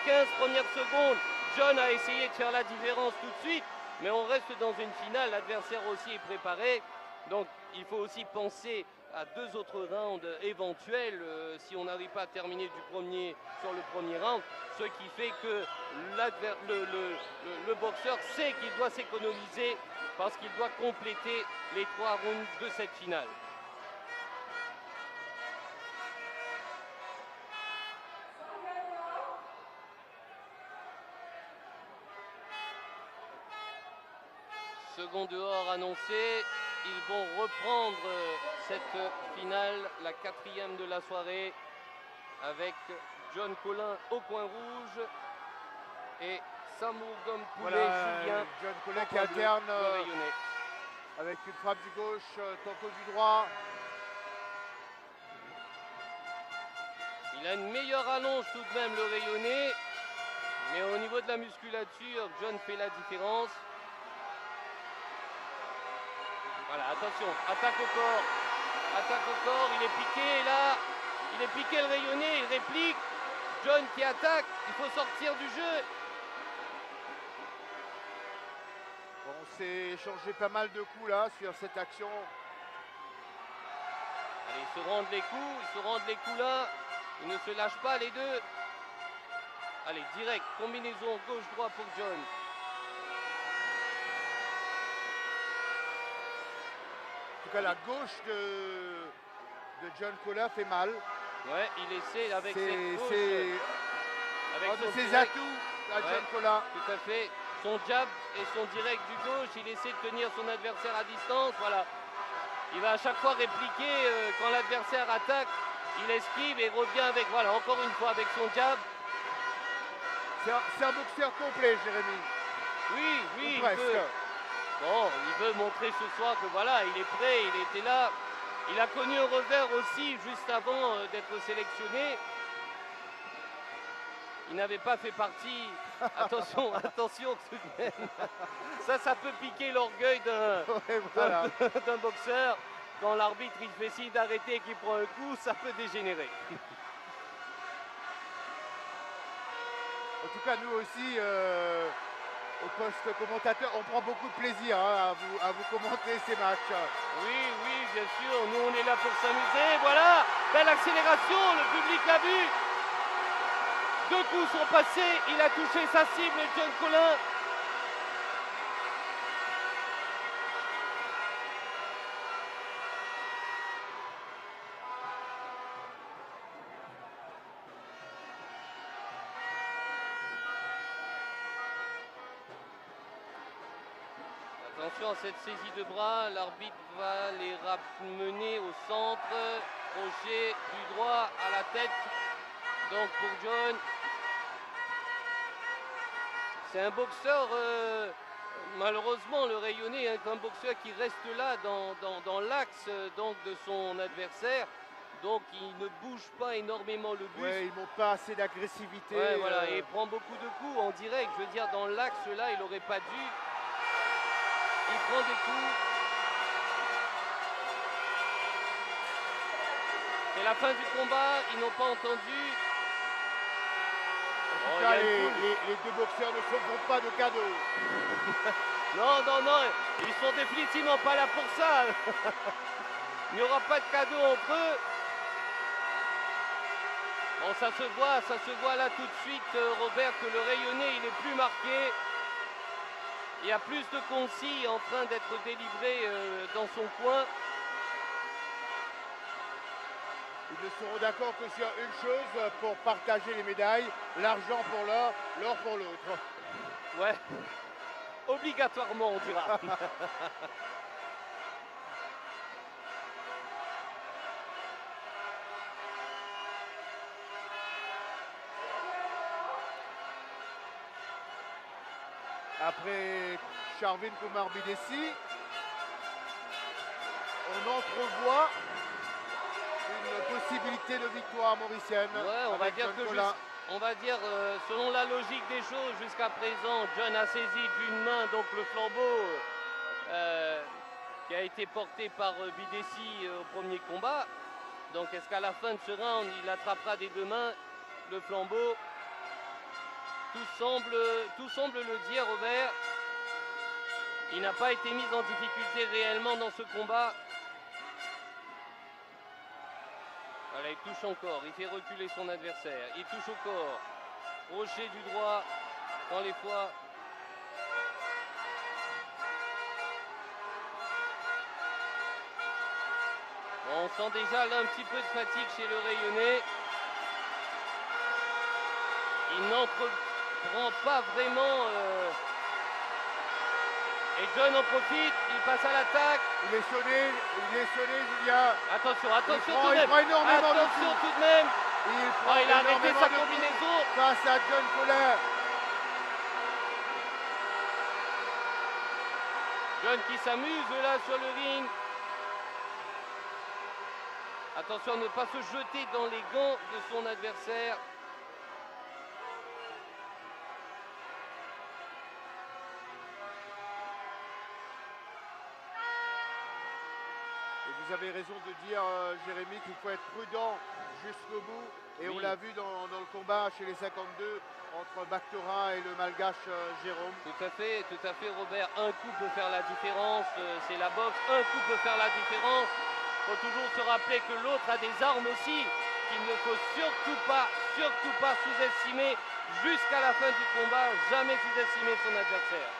10-15 premières secondes, John a essayé de faire la différence tout de suite, mais on reste dans une finale, l'adversaire aussi est préparé. Donc il faut aussi penser à 2 autres rounds éventuels si on n'arrive pas à terminer sur le premier round. Ce qui fait que le boxeur sait qu'il doit s'économiser parce qu'il doit compléter les 3 rounds de cette finale. Second dehors annoncé, ils vont reprendre cette finale, la 4e de la soirée, avec John Collin au coin rouge et Samou Gompoulet Julien. John Collin qui alterne avec une frappe du gauche, tantôt du droit. Il a une meilleure allonge tout de même, le rayonné, mais au niveau de la musculature, John fait la différence. Voilà, attention, attaque au corps, il est piqué là, il est piqué le rayonné, il réplique, John qui attaque, il faut sortir du jeu. Bon, on s'est échangé pas mal de coups là sur cette action. Allez, ils se rendent les coups là, ils ne se lâchent pas les deux. Allez, direct, combinaison gauche-droit pour John. En tout cas, la gauche de John Collin fait mal. Ouais, il essaie avec cette gauche. Avec ses atouts à John Collin. Tout à fait. Son jab et son direct du gauche, il essaie de tenir son adversaire à distance. Voilà. Il va à chaque fois répliquer quand l'adversaire attaque. Il esquive et revient avec, voilà, encore une fois avec son jab. C'est un boxeur complet, Jérémy. Oui, presque. Il veut montrer ce soir que voilà, il est prêt, il était là. Il a connu un revers aussi juste avant d'être sélectionné. Il n'avait pas fait partie. Attention tout de même. Ça peut piquer l'orgueil d'un boxeur. Quand l'arbitre il fait signe d'arrêter et qu'il prend un coup, ça peut dégénérer. En tout cas, nous aussi, au poste commentateur, on prend beaucoup de plaisir à vous commenter ces matchs. Oui, bien sûr, nous on est là pour s'amuser. Voilà, belle accélération, le public l'a vu. 2 coups sont passés, il a touché sa cible, John Collin. Attention à cette saisie de bras, l'arbitre va les ramener au centre, crochet du droit à la tête, donc pour John. C'est un boxeur, malheureusement le rayonné, est un boxeur qui reste là dans l'axe de son adversaire, donc il ne bouge pas énormément le buste. Ouais, il montre pas assez d'agressivité. Ouais, voilà, et il prend beaucoup de coups en direct, je veux dire dans l'axe là, il n'aurait pas dû. Il prend des coups. C'est la fin du combat, ils n'ont pas entendu. En Oh, tout il y cas, a une foule. les deux boxeurs ne se font pas de cadeaux. Non, non, non, ils sont définitivement pas là pour ça. Il n'y aura pas de cadeau entre eux. Bon, ça se voit là tout de suite, Robert, que le rayonné, il est plus marqué. Il y a plus de concis en train d'être délivrés dans son coin. Ils ne seront d'accord que sur une chose pour partager les médailles, l'argent pour l'un, l'or pour l'autre. Ouais, obligatoirement, on dira. Après Sharvin Kumar Bidesi, on entrevoit une possibilité de victoire mauricienne. Ouais, on va avec dire John que Collin. on va dire, selon la logique des choses, jusqu'à présent, John a saisi d'une main donc le flambeau qui a été porté par Bidesi au premier combat. Donc est-ce qu'à la fin de ce round, il attrapera des deux mains le flambeau? Tout semble le dire, Robert. Il n'a pas été mis en difficulté réellement dans ce combat. Voilà, il touche encore, il fait reculer son adversaire. Il touche au corps. Crochet du droit dans les foies. Bon, on sent déjà là un petit peu de fatigue chez le rayonné. Il n'entreprend pas vraiment. Et John en profite, il passe à l'attaque. Il est sonné, Julien. Attention, attention prend- tout de il même. prend énormément de Attention coups. tout de même. Il Oh, prend il a arrêté énormément sa de coups combinaison. face à John Collin. John qui s'amuse là sur le ring. Attention à ne pas se jeter dans les gants de son adversaire. Et vous avez raison de dire, Jérémy, qu'il faut être prudent jusqu'au bout. Et Oui. on l'a vu dans le combat chez les 52 entre Bakhtora et le malgache Jérôme. Tout à fait, Robert. Un coup peut faire la différence, c'est la boxe. Un coup peut faire la différence. Il faut toujours se rappeler que l'autre a des armes aussi, qu'il ne faut surtout pas sous-estimer jusqu'à la fin du combat. Jamais sous-estimer son adversaire.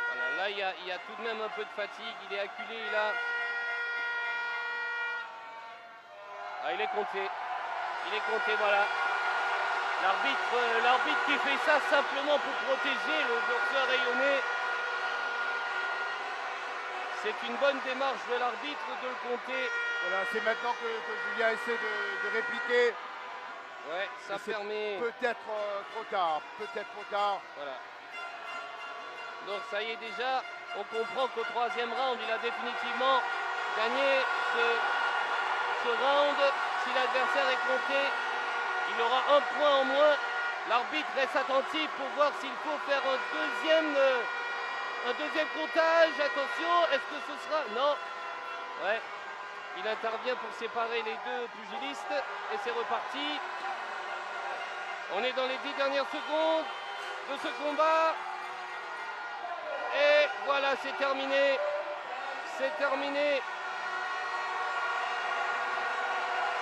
Voilà, là, il y a tout de même un peu de fatigue. Il est acculé, là. Ah, il est compté. Il est compté, voilà. L'arbitre qui fait ça simplement pour protéger le boxeur rayonné. C'est une bonne démarche de l'arbitre de le compter. Voilà, c'est maintenant que Julien essaie de répliquer. Ouais, ça Mais c'est permet. Peut-être trop tard, Voilà. Donc ça y est déjà, on comprend qu'au troisième round, il a définitivement gagné ce round. Si l'adversaire est compté, il aura un point en moins. L'arbitre reste attentif pour voir s'il faut faire un deuxième comptage. Attention, est-ce que ce sera... Non. Ouais. Il intervient pour séparer les deux pugilistes et c'est reparti. On est dans les 10 dernières secondes de ce combat. Et voilà, c'est terminé. C'est terminé.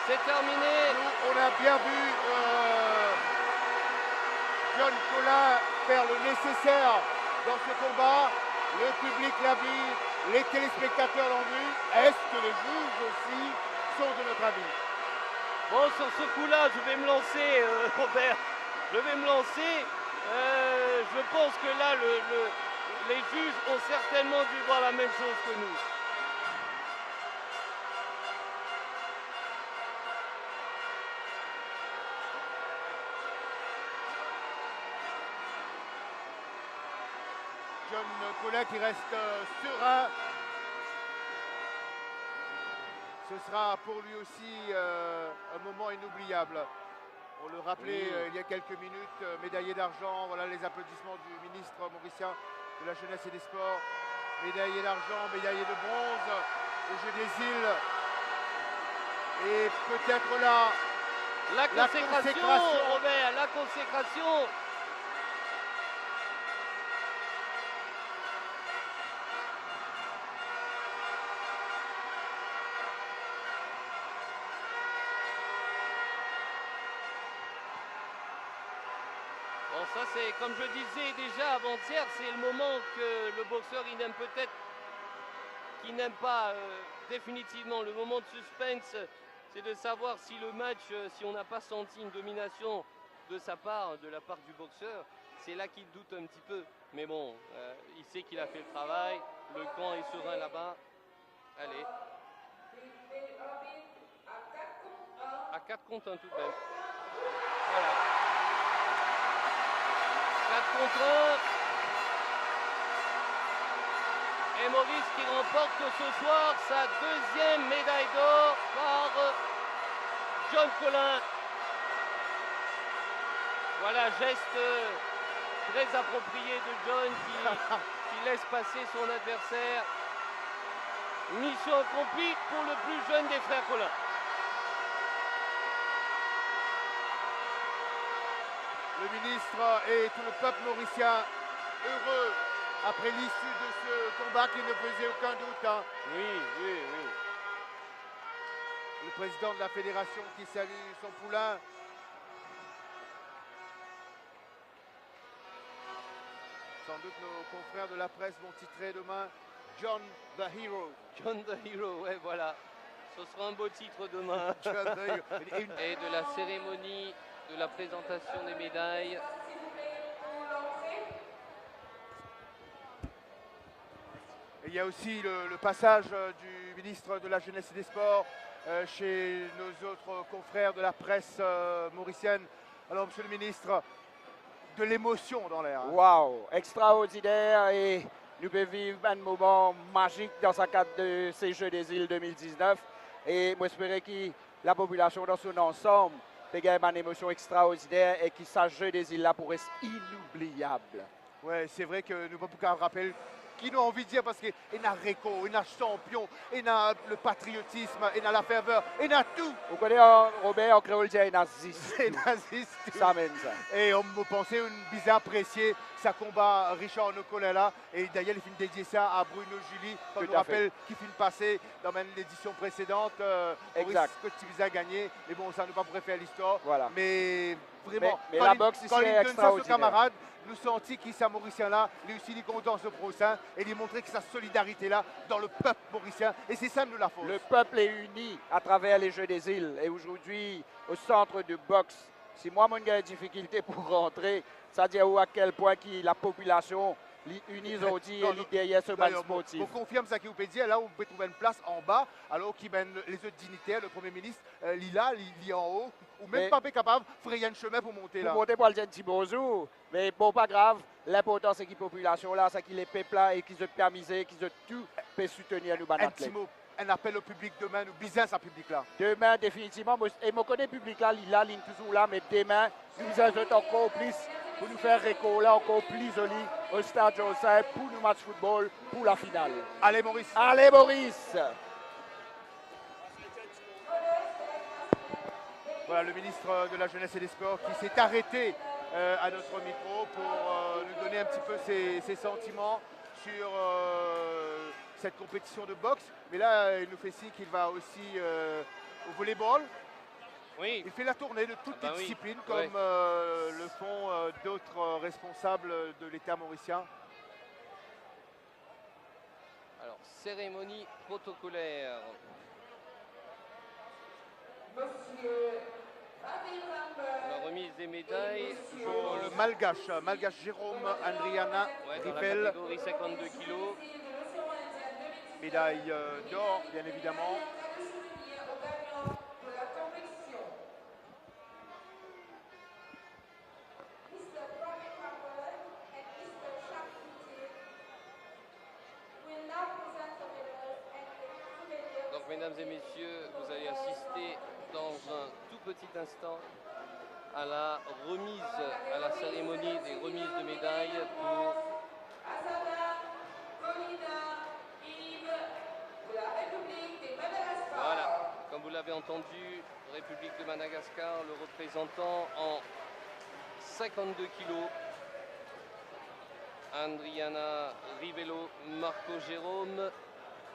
C'est terminé. Nous, on a bien vu John Collin faire le nécessaire dans ce combat. Le public l'a vu, les téléspectateurs l'ont vu. Est-ce que les juges aussi sont de notre avis? Bon, sur ce coup-là, je vais me lancer, Robert. Je vais me lancer. Je pense que là, les juges ont certainement dû voir la même chose que nous. John Collin qui reste serein. Ce sera pour lui aussi un moment inoubliable. On le rappelait Oui. il y a quelques minutes, médaillé d'argent. Voilà les applaudissements du ministre mauricien de la Jeunesse et des Sports. Médaillé d'argent, médaillé de bronze aux Jeux des îles. Et peut-être là, La consécration, Robert, la consécration. Bon, ça c'est, comme je disais déjà avant-hier, c'est le moment que le boxeur il n'aime peut-être, qui n'aime pas définitivement. Le moment de suspense, c'est de savoir si le match, si on n'a pas senti une domination de sa part, de la part du boxeur, c'est là qu'il doute un petit peu. Mais bon, il sait qu'il a fait le travail, le camp est serein là-bas. Allez. À 4 contre 1 tout de même. Voilà. 4 contre 1. Et Maurice qui remporte ce soir sa deuxième médaille d'or par John Collin. Voilà, geste très approprié de John qui laisse passer son adversaire. Mission accomplie pour le plus jeune des frères Collin. le ministre et tout le peuple mauricien heureux après l'issue de ce combat qui ne faisait aucun doute. Hein. Oui. Le président de la fédération qui salue son poulain. Sans doute nos confrères de la presse vont titrer demain John the Hero. John the Hero, ouais, voilà. Ce sera un beau titre demain. John the Hero. Et de la cérémonie de la présentation des médailles. Et il y a aussi le passage du ministre de la Jeunesse et des Sports chez nos autres confrères de la presse mauricienne. Alors, monsieur le ministre, de l'émotion dans l'air. Hein. Waouh, extraordinaire, et nous pouvons vivre un moment magique dans ce cadre de ces Jeux des îles 2019. Et moi, j'espère que la population dans son ensemble peut gagner une émotion extraordinaire et que ce Jeux des îles là pourrait être inoubliable. Ouais, c'est vrai que nous avons beaucoup à rappeler qui nous a envie de dire parce qu'il y a réco, il y a champion, il y a le patriotisme, il y a la ferveur, il y a tout. Vous connaissez Robert en créole, il y a C'est naziste. ça mène ça. Et on me pensait une bizarre apprécié sa combat Richard Nocolela. Et d'ailleurs, il film dédié ça à Bruno Julie, comme Tout nous à rappelle qui film passé dans même l'édition précédente. Exact. Que Tibiza a gagné. Mais bon, ça ne va pas faire l'histoire. Voilà. Mais vraiment, Mais quand la il- boxe ici quand il est donne ça à son extraordinaire. camarade, nous senti qu'il s'est mauricien là, lui aussi il est content ce procès et lui montrer que sa solidarité là dans le peuple mauricien. Et c'est ça nous la force. Le peuple est uni à travers les Jeux des îles. Et aujourd'hui, au centre de boxe, si moi, j'ai des difficultés pour rentrer, ça dit à quel point la population unie aujourd'hui Non, et derrière ce bal D'ailleurs, sportif. on confirme ça qui vous peut dire, là où vous pouvez trouver une place en bas, alors qu'il mène les autres dignitaires, le Premier ministre, Lila, Lili en haut, ou même Mais- pas capable, ferait un chemin pour monter là. Pour monter pour le dire un petit bonjour, mais bon, pas grave. L'important, c'est que la population là, c'est qu'il est peuple là et qu'ils ont permis, qu'ils ont tout peut soutenir nous, Un petit athlètes. mot, un appel au public demain, nous bisons à public là. Demain, définitivement, et je connais le public là, il est toujours là, mais demain, nous allons encore plus pour nous faire récoller encore plus joli au stade Joseph pour nous match football pour la finale. Allez Maurice. Allez, Maurice! Voilà le ministre de la Jeunesse et des Sports qui s'est arrêté à notre micro pour nous donner un petit peu ses sentiments sur cette compétition de boxe. Mais là, il nous fait signe qu'il va aussi au volleyball. Oui, Il fait la tournée de toutes Ah bah les oui. disciplines comme Ouais. le font d'autres responsables de l'État mauricien. alors cérémonie protocolaire. Monsieur Fabien Lambert. La remise des médailles Pour le Malgache Jérôme Andriana ouais, dans la Ripel, catégorie 52 kilos. médaille d'or bien évidemment. Souvenir aux gagnants de la compétition. Mr. Fabien Lambert and Mr. Charpentier will now present the medals and the medals. Donc mesdames et messieurs, vous allez assister dans un tout petit instant à la remise, à la cérémonie des remises de médailles pour Asada Colina Yves de la République de Madagascar. Voilà, comme vous l'avez entendu, République de Madagascar, le représentant en 52 kilos. Andriana Rivello Marco Jérôme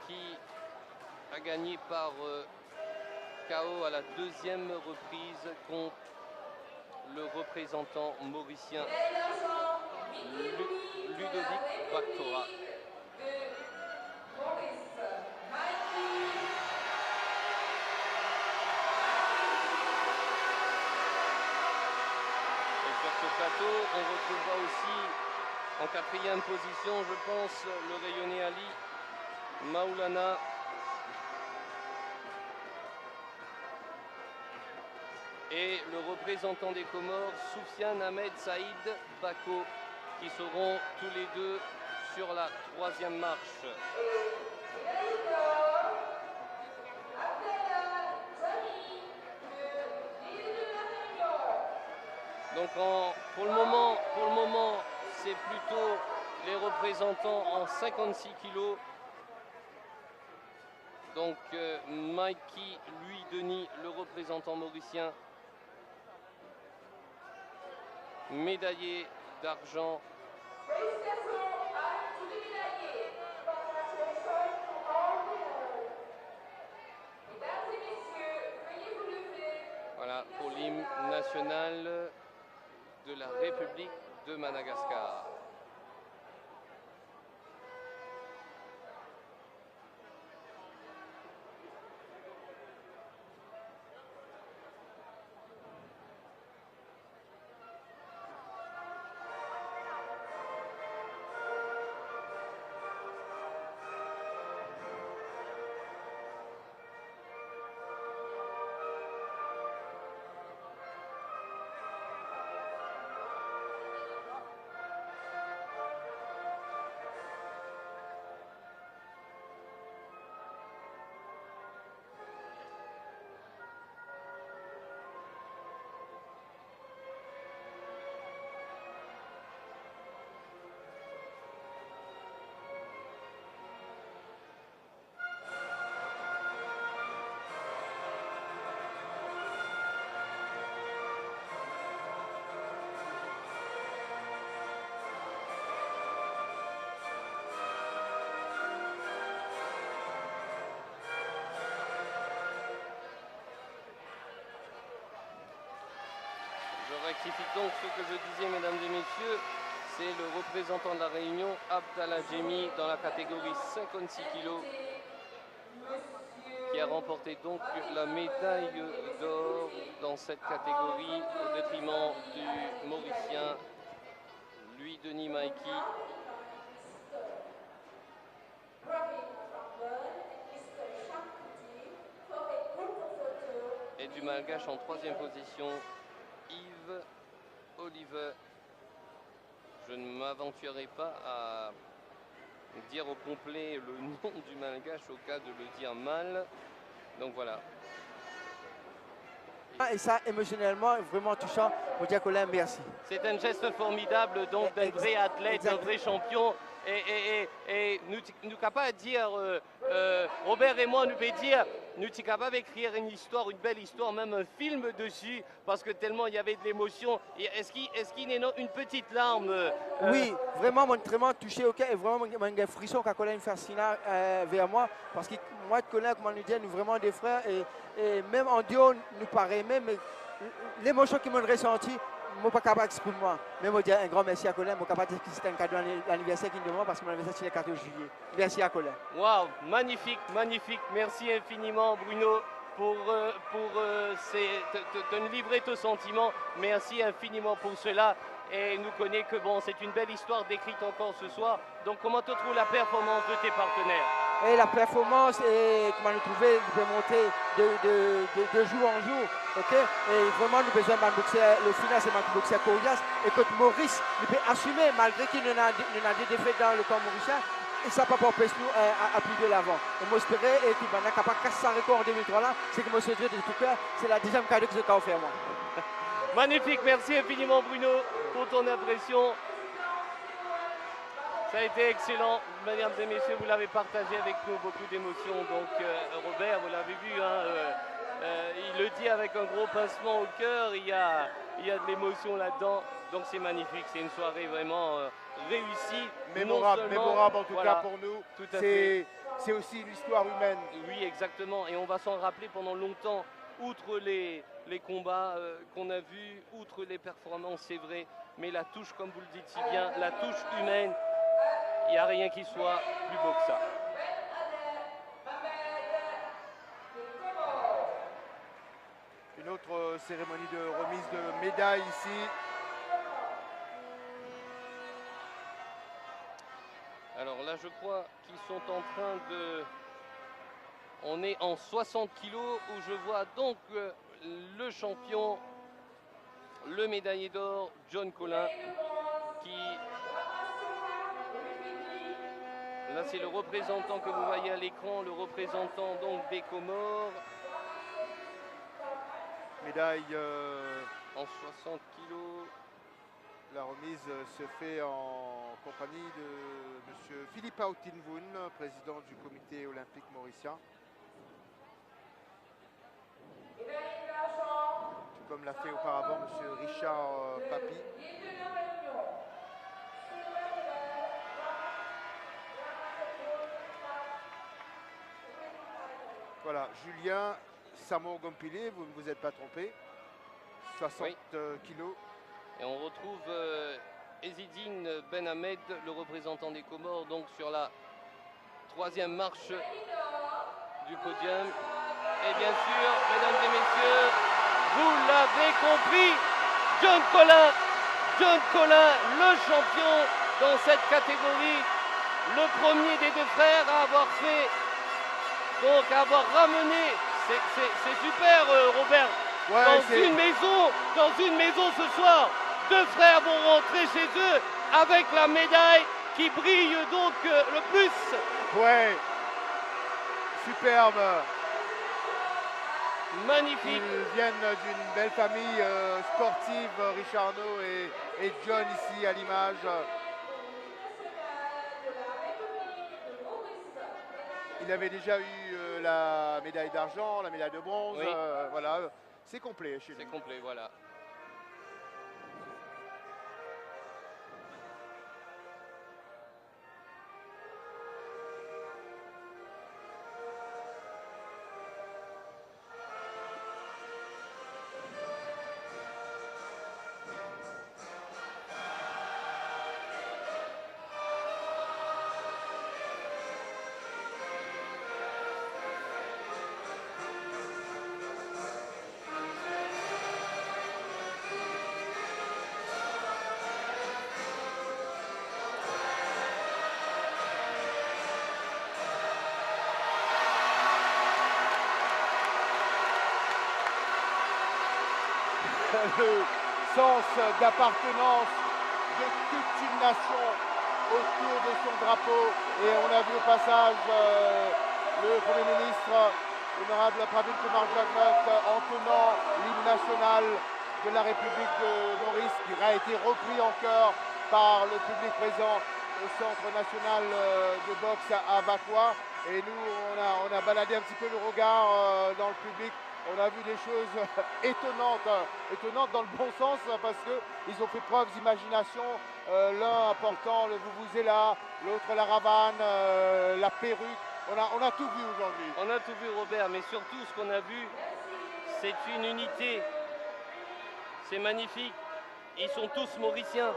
qui a gagné par KO à la deuxième reprise contre le représentant mauricien Médaille d'argent, Mickey Louis de la Ludovic Baktora. République de Maurice. Mikey. Et sur ce plateau, on retrouvera aussi en quatrième position, je pense, le rayonné Ali Maulana. Et le représentant des Comores, Soufiane Ahmed Saïd Bako, qui seront tous les deux sur la troisième marche. Médaille d'or, Abdallah Zami de l'île de la Réunion. Donc pour le moment, c'est plutôt les représentants en 56 kilos. Donc Mikey Louis Denis, le représentant mauricien, médaillé d'argent. Félicitations à tous les médaillés. Congratulations to all winners. Mesdames et messieurs, veuillez vous lever. Voilà pour l'hymne national de la République de Madagascar. Je rectifie donc ce que je disais, mesdames et messieurs. C'est le représentant de la Réunion, Abdallah Djemi, dans la catégorie 56 kg, qui a remporté donc la médaille d'or dans cette catégorie au détriment du Mauricien Louis Denis Mikey. Et du Malgache en troisième position, Yves Oliver. Je ne m'aventurerai pas à dire au complet le nom du Malgache au cas de le dire mal. Donc voilà. Et ça, émotionnellement, vraiment touchant. On dit à Colin, merci. C'est un geste formidable donc d'un vrai athlète, d'un vrai champion. Et nous sommes capables de dire, Robert et moi, nous pouvons dire, nous sommes capables d'écrire une histoire, une belle histoire, même un film dessus, parce que tellement il y avait de l'émotion. Est-ce qu'il y a une petite larme Oui, vraiment, moi, vraiment touché au cœur et vraiment, j'ai un frisson quand Colin fait signal vers moi, parce que moi, Colin, comme on nous dit, nous vraiment des frères, et même en duo, nous paraît même, l'émotion qu'ils m'ont ressenti, je ne suis pas capable d'exprimer moi. Mais je dis un grand merci à Colin. Je suis capable de dire que c'était un cadeau d'anniversaire qu'il me demande parce que mon anniversaire c'est le 14 juillet. Merci à Colin. Waouh, magnifique, magnifique. Merci infiniment Bruno pour te livrer tes sentiments. Merci infiniment pour cela. Et nous connaissons que bon, c'est une belle histoire décrite encore ce soir. Donc comment tu trouves la performance de tes partenaires? Et la performance, comment nous trouver, nous peut monter de jour en jour. Okay? Et vraiment, nous avons besoin de boxer. Le final, c'est de boxer coriace. Et que Maurice, nous peut assumer, malgré qu'il nous a des défaites dans le camp mauricien, et ça ne peut pas empêcher nous à plus de l'avant. Et moi, j'espère qu'il va capable de casser sa record en 2003 là. C'est que moi, je dis de tout cœur, c'est la deuxième cadeau que je vais faire moi. Magnifique, merci infiniment Bruno pour ton impression. Ça a été excellent, mesdames et messieurs, vous l'avez partagé avec nous, beaucoup d'émotions. Donc Robert, vous l'avez vu, hein, il le dit avec un gros pincement au cœur, il y a de l'émotion là-dedans. Donc c'est magnifique, c'est une soirée vraiment réussie. Mémorable, mémorable en tout voilà, cas pour nous. Tout à fait. C'est aussi une histoire humaine. Oui, exactement. Et on va s'en rappeler pendant longtemps. Outre les combats qu'on a vus, outre les performances, c'est vrai. Mais la touche, comme vous le dites si bien, la touche humaine, il n'y a rien qui soit plus beau que ça. Une autre cérémonie de remise de médailles ici. Alors là, je crois qu'ils sont en train de... On est en 60 kilos où je vois donc le champion, le médaillé d'or, John Collin, qui... Là, c'est le représentant que vous voyez à l'écran, le représentant donc des Comores. Médaille en 60 kilos. La remise se fait en compagnie de M. Philippe Autinvoun, président du comité olympique mauricien. Tout comme l'a fait auparavant M. Richard Papy. Voilà, Julien Samour-Gompilé, vous ne vous êtes pas trompé. 60 kilos. Et on retrouve Ezzedine Ben Ahmed, le représentant des Comores, donc sur la troisième marche du podium. Et bien sûr, mesdames et messieurs, vous l'avez compris, John Collin, le champion dans cette catégorie, le premier des deux frères à avoir fait, donc à avoir ramené, c'est super Robert, dans une maison ce soir, deux frères vont rentrer chez eux avec la médaille qui brille donc le plus. Ouais, superbe. Magnifique. Ils viennent d'une belle famille sportive, Richard Arnaud et John ici à l'image. Il avait déjà eu la médaille d'argent, la médaille de bronze. Oui. Voilà, c'est complet chez lui. C'est complet, voilà. Le sens d'appartenance de toute une nation autour de son drapeau. Et on a vu au passage le Premier ministre, l'honorable Pravin Kumar Jagnnath, entonnant l'hymne national de la République de Maurice, qui a été repris en chœur par le public présent au Centre national de boxe à Vacois. Et nous, on a baladé un petit peu le regard dans le public. On a vu des choses étonnantes dans le bon sens, parce qu'ils ont fait preuve d'imagination. L'un apportant le vuvuzela, l'autre la ravane, la perruque. On a tout vu aujourd'hui. On a tout vu Robert, mais surtout ce qu'on a vu, c'est une unité. C'est magnifique. Ils sont tous mauriciens.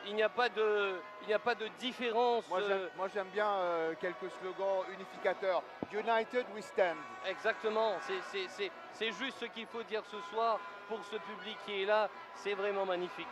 Il n'y a pas de différence. Moi j'aime bien quelques slogans unificateurs. United we stand. Exactement, c'est juste ce qu'il faut dire ce soir pour ce public qui est là. C'est vraiment magnifique.